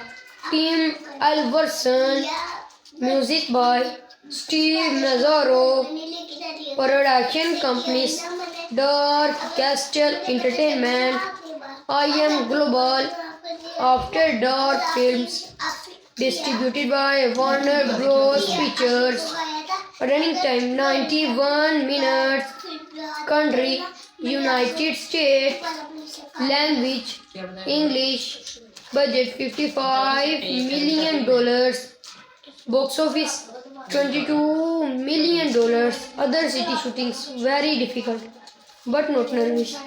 Tim Alverson, music by Steve Mazzaro, production companies Dark Castle Entertainment, I Am Global, After Dark Films, distributed by Warner Bros. Pictures, running time 91 minutes, country United States, language English, budget $55 million, box office $22 million, other city shootings very difficult but not nervous,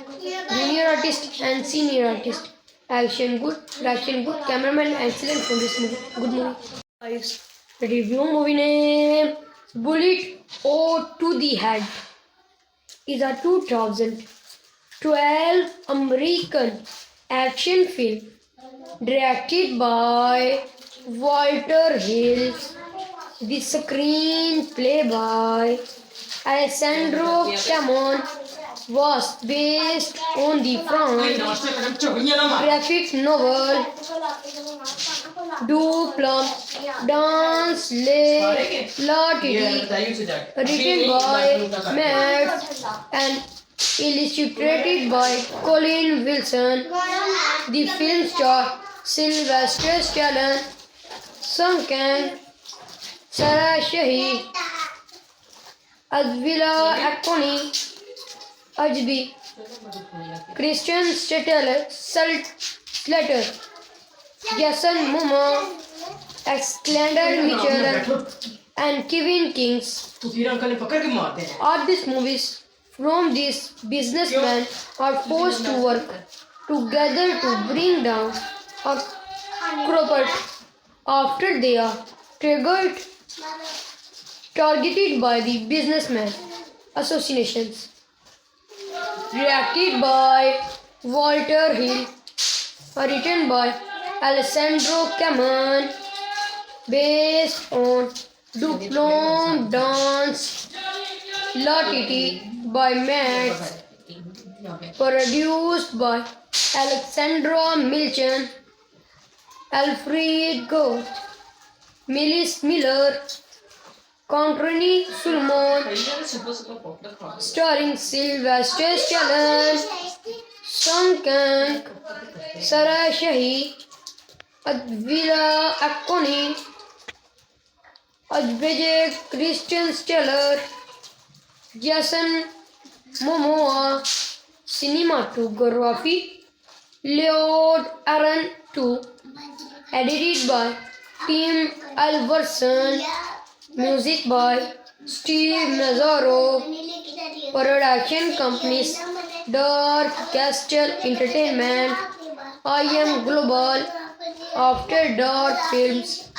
junior artist and senior artist, action good, direction good, cameraman excellent from this movie, good movie. Guys, review movie name Bullet or to the Head is a 2012 American action film directed by Walter Hill. The screenplay by Alessandro Camon was based on the graphic novel Du Plum Dance La Titi, written by Matt and illustrated by Colin Wilson. The film stars Sylvester Stallone, Song Kang, Sarah Shahi, Advila Akoni, Ajbi, Christian Slater, Jason Momoa, Alexander Mitchell, and Kevin Kings. तो फिर uncle ने पकड़ के मारते हैं All these movies from these businessmen are forced to work together to bring down a corporate after they are targeted by the businessman assassinations. Directed by Walter Hill, written by Alessandro Caman, based on Duplon Dance Latiti by Max, produced by Alexandra Milchan, Alfred Ghost, Millis Miller, Controni Sulmon, starring Sylvester Stallone, Song Kang, Sarah Shahi, Advila Akoni, Ajbege Christian Steller, Jason Momoa, cinematography, Lord Aaron 2, edited by Tim Alverson, music by Steve Mazzaro, production companies Dark Castle Entertainment, I Am Global, After Dark Films,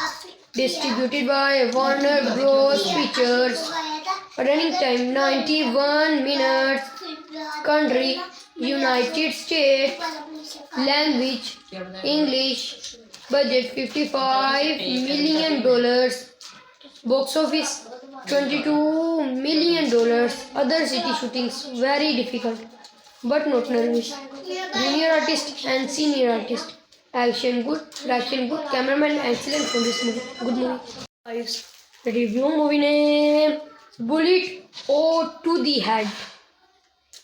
distributed by Warner Bros. Pictures, running time 91 minutes, country United States, language English, budget $55 million, box office $22 million, other city shootings very difficult but not nervous, junior artist and senior artist, action good, direction good, cameraman excellent from this movie, good movie. Guys, review movie name Bullet or to the Head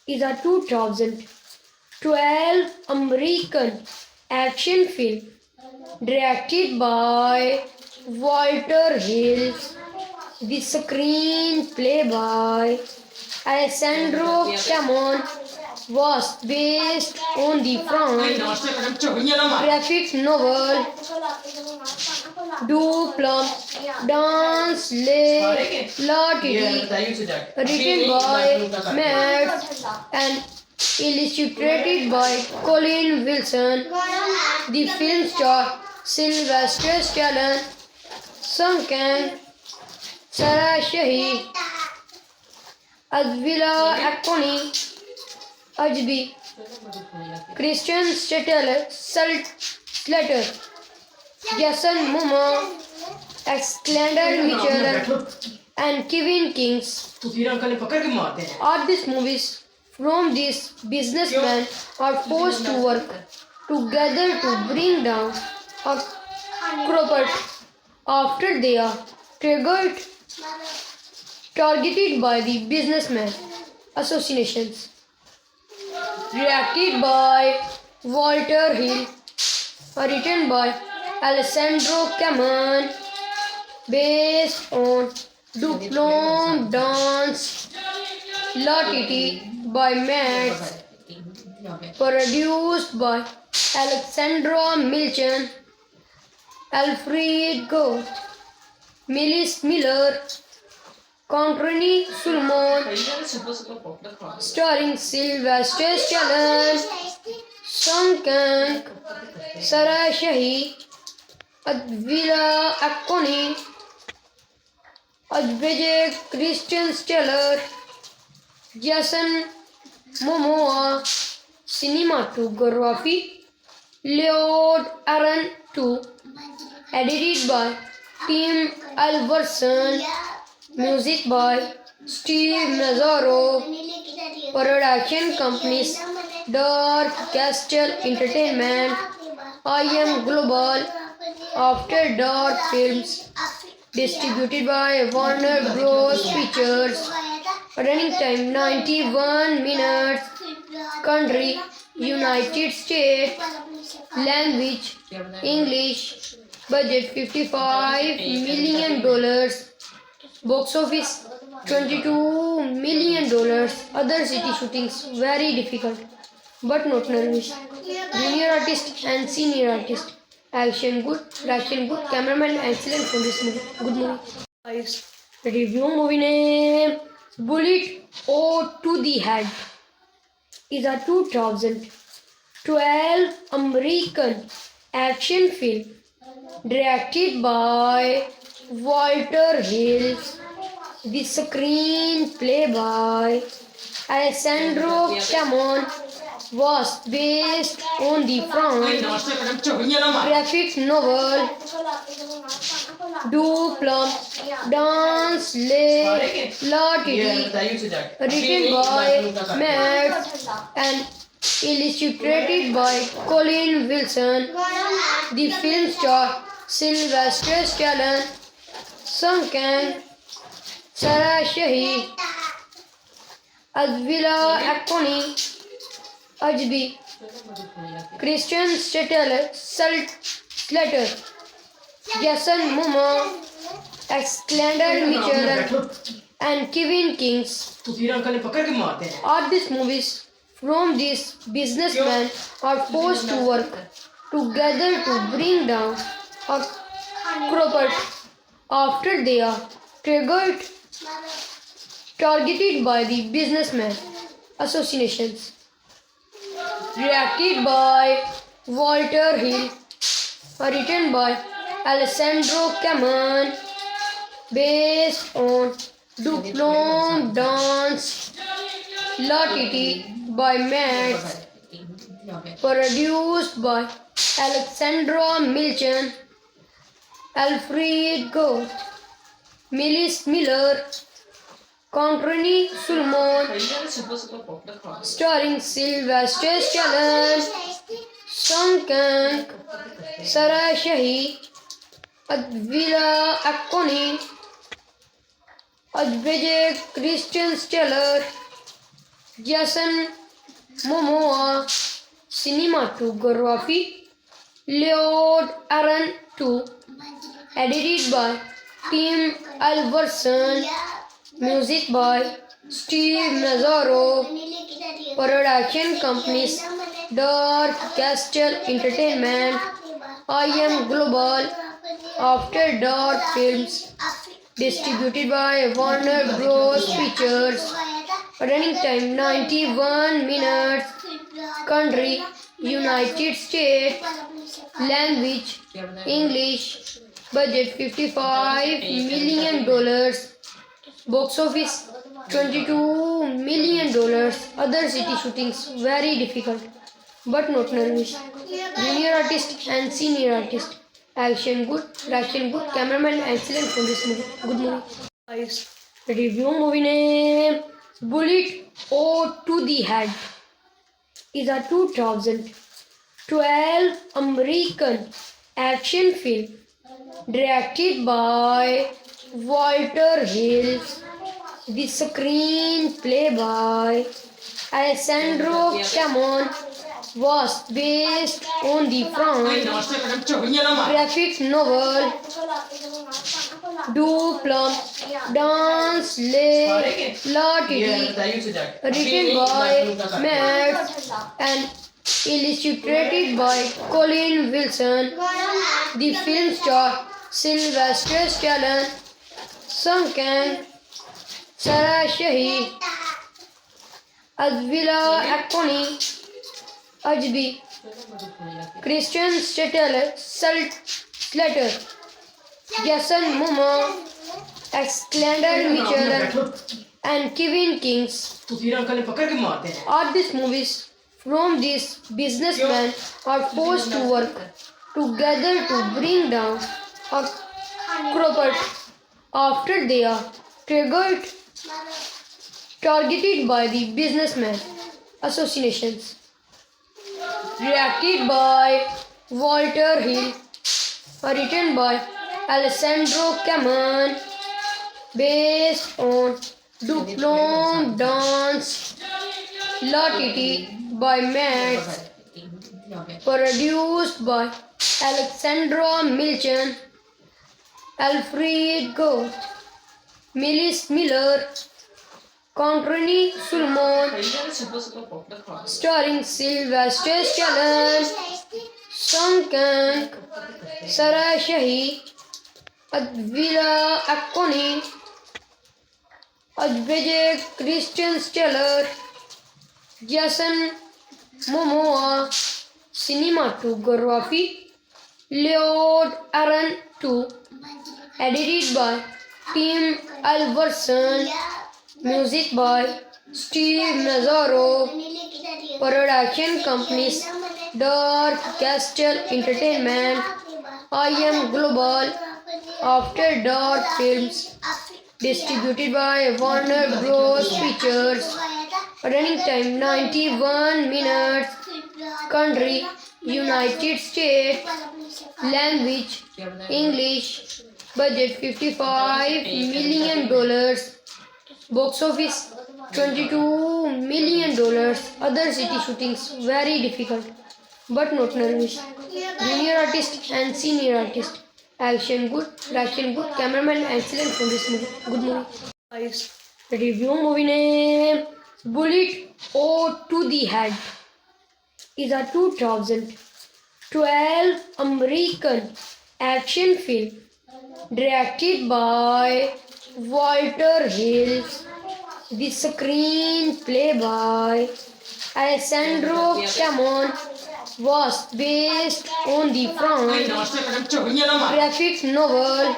is a 2012 American action film directed by Walter Hill. The screenplay by Alessandro Camon was based on the कोई French नाश्ते कदम चोरियां ना मार graphic novel Du Plum Dans La Titi, बताइए तुझे written by Matt and illustrated by Colin Wilson. The film star Sylvester Stallone, Sung Kang, Sarah Shahi, Advila Akoni, Ajbi, Christian Slater, Jason Momoa, Alexander Mitchell, and Kevin Kings तो फिर uncle ने पकड़ के मारते हैं are these movies from these businessmen are forced to work together to bring down a corporate after they are targeted by the businessman associations. Directed by Walter Hill, written by Alessandro Camon, based on Duplon Dance La Titi by Matt, produced by Alexandra Milchan, Alfred Goth, Millis Miller, Conrani Sulmon, भैया ने सुबह सुबह popcorn खा starring Sylvester Stallone, Sung Kang, Sarah Shahi, Advila Akoni, Ajbege Christian Steller, Jason Momoa, cinematography, Lord Aaron 2, edited by Tim Alverson, music by Steve Mazzaro, production companies Dark Castle Entertainment, I Am Global, After Dark Films, distributed by Warner Bros. Pictures, running time 91 minutes, country United States, language English, budget $55 million, box office $22 million. Other city shootings very difficult, but not nervous. Junior artist and senior artist. Action good, direction good, cameraman excellent for this movie. Good movie. Guys, review movie name Bullet O to the Head is a 2012 American action film directed by Walter Hill. The screenplay by Alessandro Camon was based on the कोई French नाश्ते कदम चोरियां ना मार graphic novel Du Plum Dans La Titi, बताइए तुझे written by Matt and illustrated by Colin Wilson. The film star Sylvester Stallone, Sung Kang, Sarah Shahi, Advila Akoni, Ajbi, Christian Slater, Jason Momoa, Alexander Mitchell, and Kevin Kings तो फिर uncle ने पकड़ के मारते हैं are these movies from these businessmen are forced to work together to bring down a corporate after they are targeted by the businessman associations. Directed by Walter Hill, written by Alessandro Camon, based on Duplon Dance La Titi by Matt, produced by Alexandra Milchan, Alfred Goth, Millis Miller, Conrani Sulmon, भैया ने सुबह सुबह popcorn खा starring Sylvester Stallone, Sung Kang, Sarah Shahi, Advila Akoni, Ajbege Christian Steller, Jason Momoa, cinematography, Lord Aaron 2, edited by Tim Alverson, music by Steve Mazzaro, production companies Dark Castle Entertainment, I Am Global, After Dark Films, distributed by Warner Bros. Pictures, running time 91 minutes, country United States, language English, budget $55 million, box office $22 million. Other city shootings very difficult but not nervous. Junior artist and senior artist. Action good, direction good, cameraman excellent from this movie. Good movie. Guys, review movie name Bullet or to the Head is a 2012 American action film directed by Walter Hill. The screenplay by Alessandro Camon was based on the graphic novel Du Plum Dans La Titi, written by Matt and illustrated by Colin Wilson. The film stars Sylvester Stallone, Sung Kang, Sarah Shahi, Advila Akoni, Ajbi, Christian Slater, Jason Momoa, Alexander Mitchell, and Kevin Kings. तो फिर uncle ने पकड़ के मारते हैं All these movies from these businessmen are forced to work together to bring down a corporate after they are targeted by the businessmen associations. Directed by Walter Hill, written by Alessandro Camon, based on Du Plum Dans La Titi by Matt, produced by Alexandra Milchan, Alfred Gould, Millis Miller, Conrani Sulmon, भैया ने सुबह सुबह popcorn खा starring Sylvester Stallone, Sung Kang, Sarah Shahi, Advila Akoni, Ajbege Christian Steller, Jason Momoa. Cinematography Lord Aaron 2, edited by Tim Alverson, music by Steve Mazzaro, production companies Dark Castle Entertainment, I Am Global, After Dark Films, distributed by Warner Bros. Pictures, running time 91 minutes, country United States, language English, budget $55 million, box office $22 million. Other city shootings very difficult but not nervous. Junior artist and senior artist. Action good, direction good, cameraman excellent from this movie. Good movie. Guys, review movie name Bullet or to the Head is a 2012 American action film directed by Walter Hill. The screenplay by Alessandro Camon was based on the नाश्ता करके चोरियां ना मार graphic novel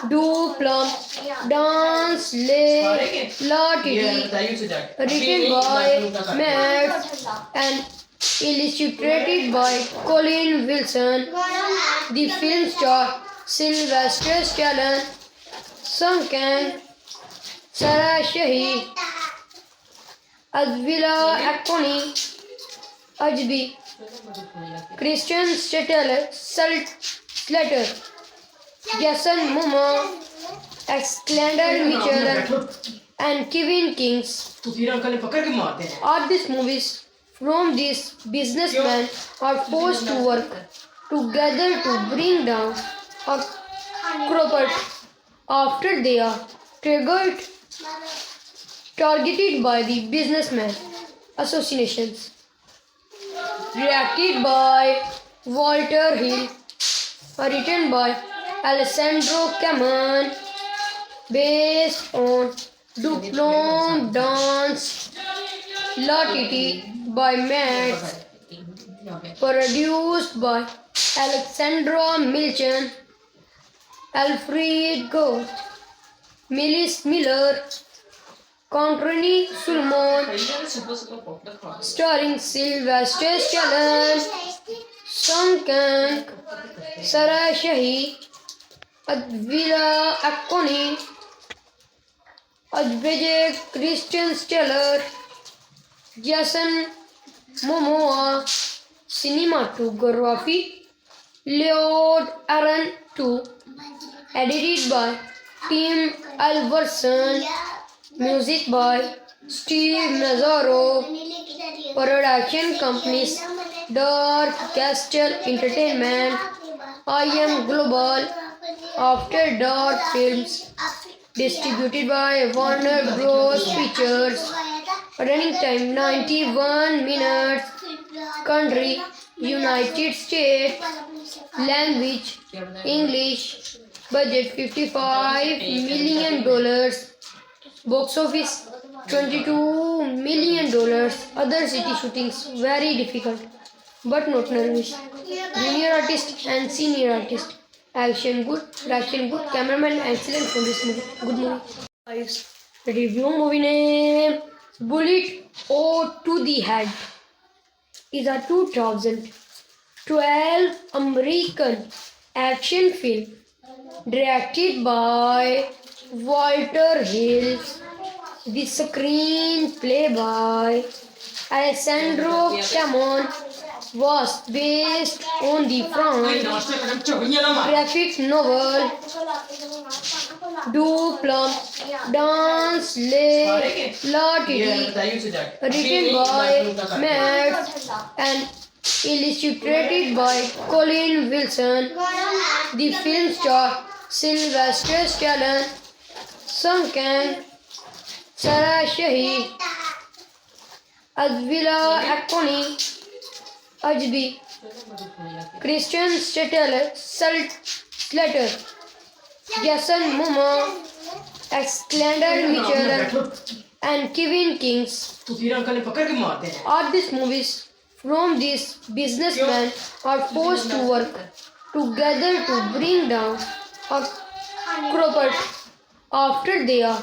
Du Plum Dans La Titi, written by Matt and illustrated by Colin Wilson. The film stars Sylvester Stallone, Sung Kang, Sarah Shahi, Advila Akoni, Ajbi, Christian Slater, Jason Momoa, Alexander Mitchell, and Kevin Kings. तो फिर uncle ने पकड़ के मारते हैं All these movies from these businessmen are forced to work together to bring down a corporate after they are targeted by the businessmen associations. Directed by Walter Hill, written by Alessandro Caman, based on Duplom Dance La Titi by Max, produced by Alexandra Milchan, Alfred Goth, Millis Miller, Conrani Sulmon, starring Sylvester Stallone, Song Kang, Sarah Shahi, Advila Akoni, Ajbege Christian Steller, Jason Momoa, cinematography, Lord Aaron 2, edited by Tim Alverson, music by Steve Mazzaro, production companies Dark Castle Entertainment, IM Global, After Dark Films, distributed by Warner Bros. Pictures, running time 91 minutes, country United States, language English, budget $55 million, box office $22 million. Other city shootings very difficult but not nervous. Junior artist and senior artist. Action good, direction good, cameraman excellent for this movie. Good movie. Guys, review movie name Bullet O to the Head is a 2012 American action film directed by Walter Hill. The screenplay by Alessandro Camon was based on the graphic novel Duplum Dance La Titi, written by Matt and illustrated by Colin Wilson. The film stars Sylvester Stallone, Song Kang, Sarah Shahi, Advila Akoni, Ajbi, Christian Slater, Jason Momoa, Alexander Mitchell, and Kevin Kings. All these movies from these businessmen are forced to work together to bring down a corporate after they are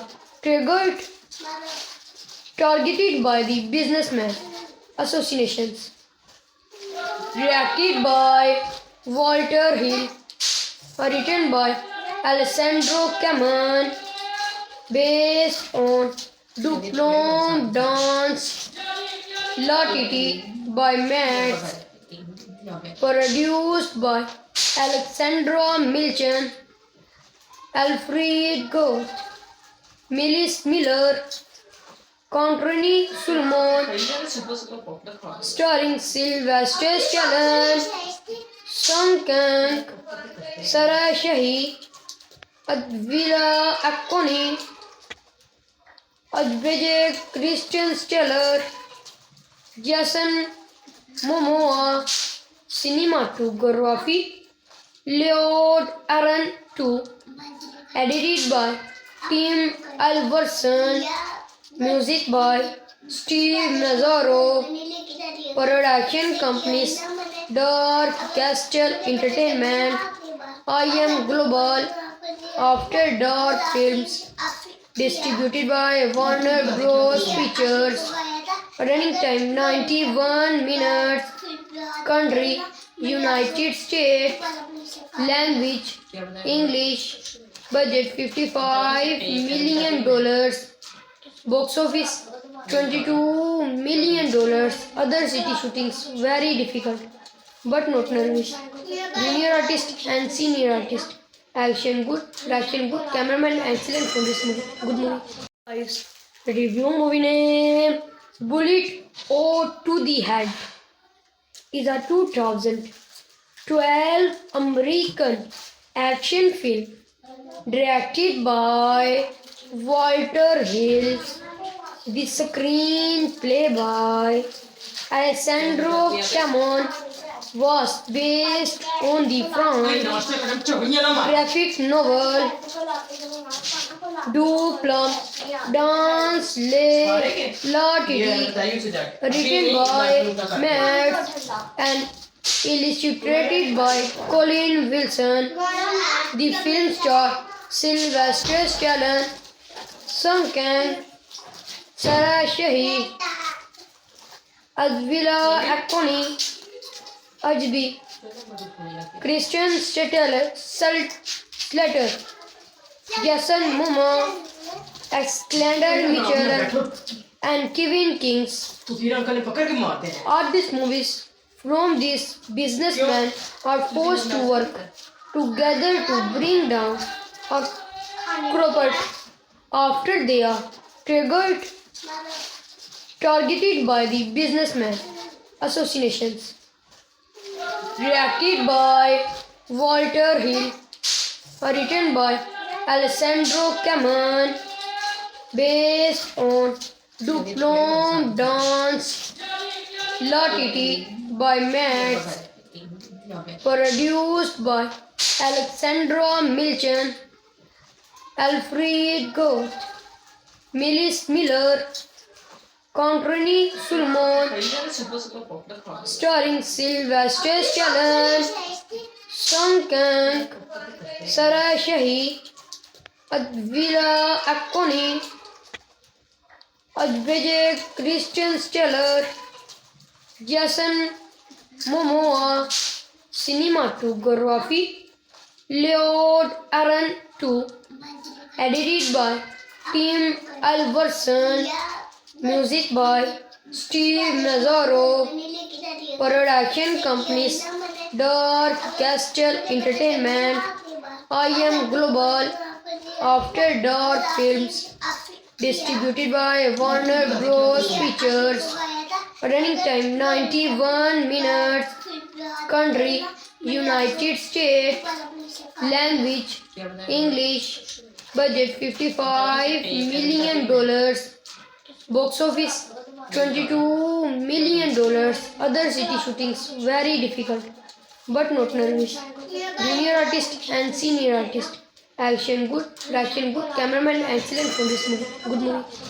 targeted by the businessmen associations. Directed by Walter Hill, written by Alessandro Caman, based on Duplom Dance La Titi by Max, produced by Alexandra Milchan, Alfred Goth, Millis Miller, Conrani Sulmon, starring Sylvester Stallone, Song Kang, Sarah Shahi, Advila Akoni, Ajbege Christian Steller, Jason Momoa, cinematography, Lord Aaron 2, edited by Tim Alverson, music by Steve Mazzaro, production companies Dark Castle Entertainment, IM Global, After Dark Films, distributed by Warner Bros. Pictures, running time 91 minutes, country United States, language English, budget $55 million, box office $22 million. Other city shootings very difficult but not nervous. Junior artist and senior artist. Action good, direction good, cameraman excellent for this movie. Good movie. Guys, review movie name Bullet O to the Head is a 2012 American action film directed by Walter Hill. The screenplay by Alessandro Camon was based on the ਕੋਈ ਨਾਸ਼ਤਾ ਕਰਨ ਝੋਲੀਆਂ ਨਾ ਮਾਰ graphic novel Du Plum Dance La Titi, written by Matt and illustrated by Colin Wilson. The film stars Sylvester Stallone, Sung Kang, Sarah Shahi, Advila Akoni, Ajbi, Christian Slater, Jason Momoa, Alexander Mitchell, and Kevin Kings. ਤੁਸੀਂ uncle ਨੇ ਪਕੜ ਕੇ ਮਾਰਦੇ ਨੇ All these movies from these businessmen are forced to work together to bring down a corporate after they are targeted by the businessmen associations. Directed by Walter Hill, written by Alessandro Camon, based on Duplon Dance La Titi by Matt, produced by Alexandra Milchan, Alfred Goth, Millis Miller, Conrani Sulmon, starring Sylvester Stallone, Sung Kang, Sarah Shahi, Advila Akoni, Ajay Christian Steller, Jason Momoa. Cinematography Lord Aaron 2, edited by Tim Alverson, music by Steve Mazzaro, production companies Dark Castle Entertainment, IM Global, After Dark Films, distributed by Warner Bros. Pictures, running time 91 minutes, country United States, language English, budget $55 million, box office $22 million. Other city shootings very difficult but not nervous. Junior artist and senior artist. Action good, cameraman excellent from this movie. Good movie.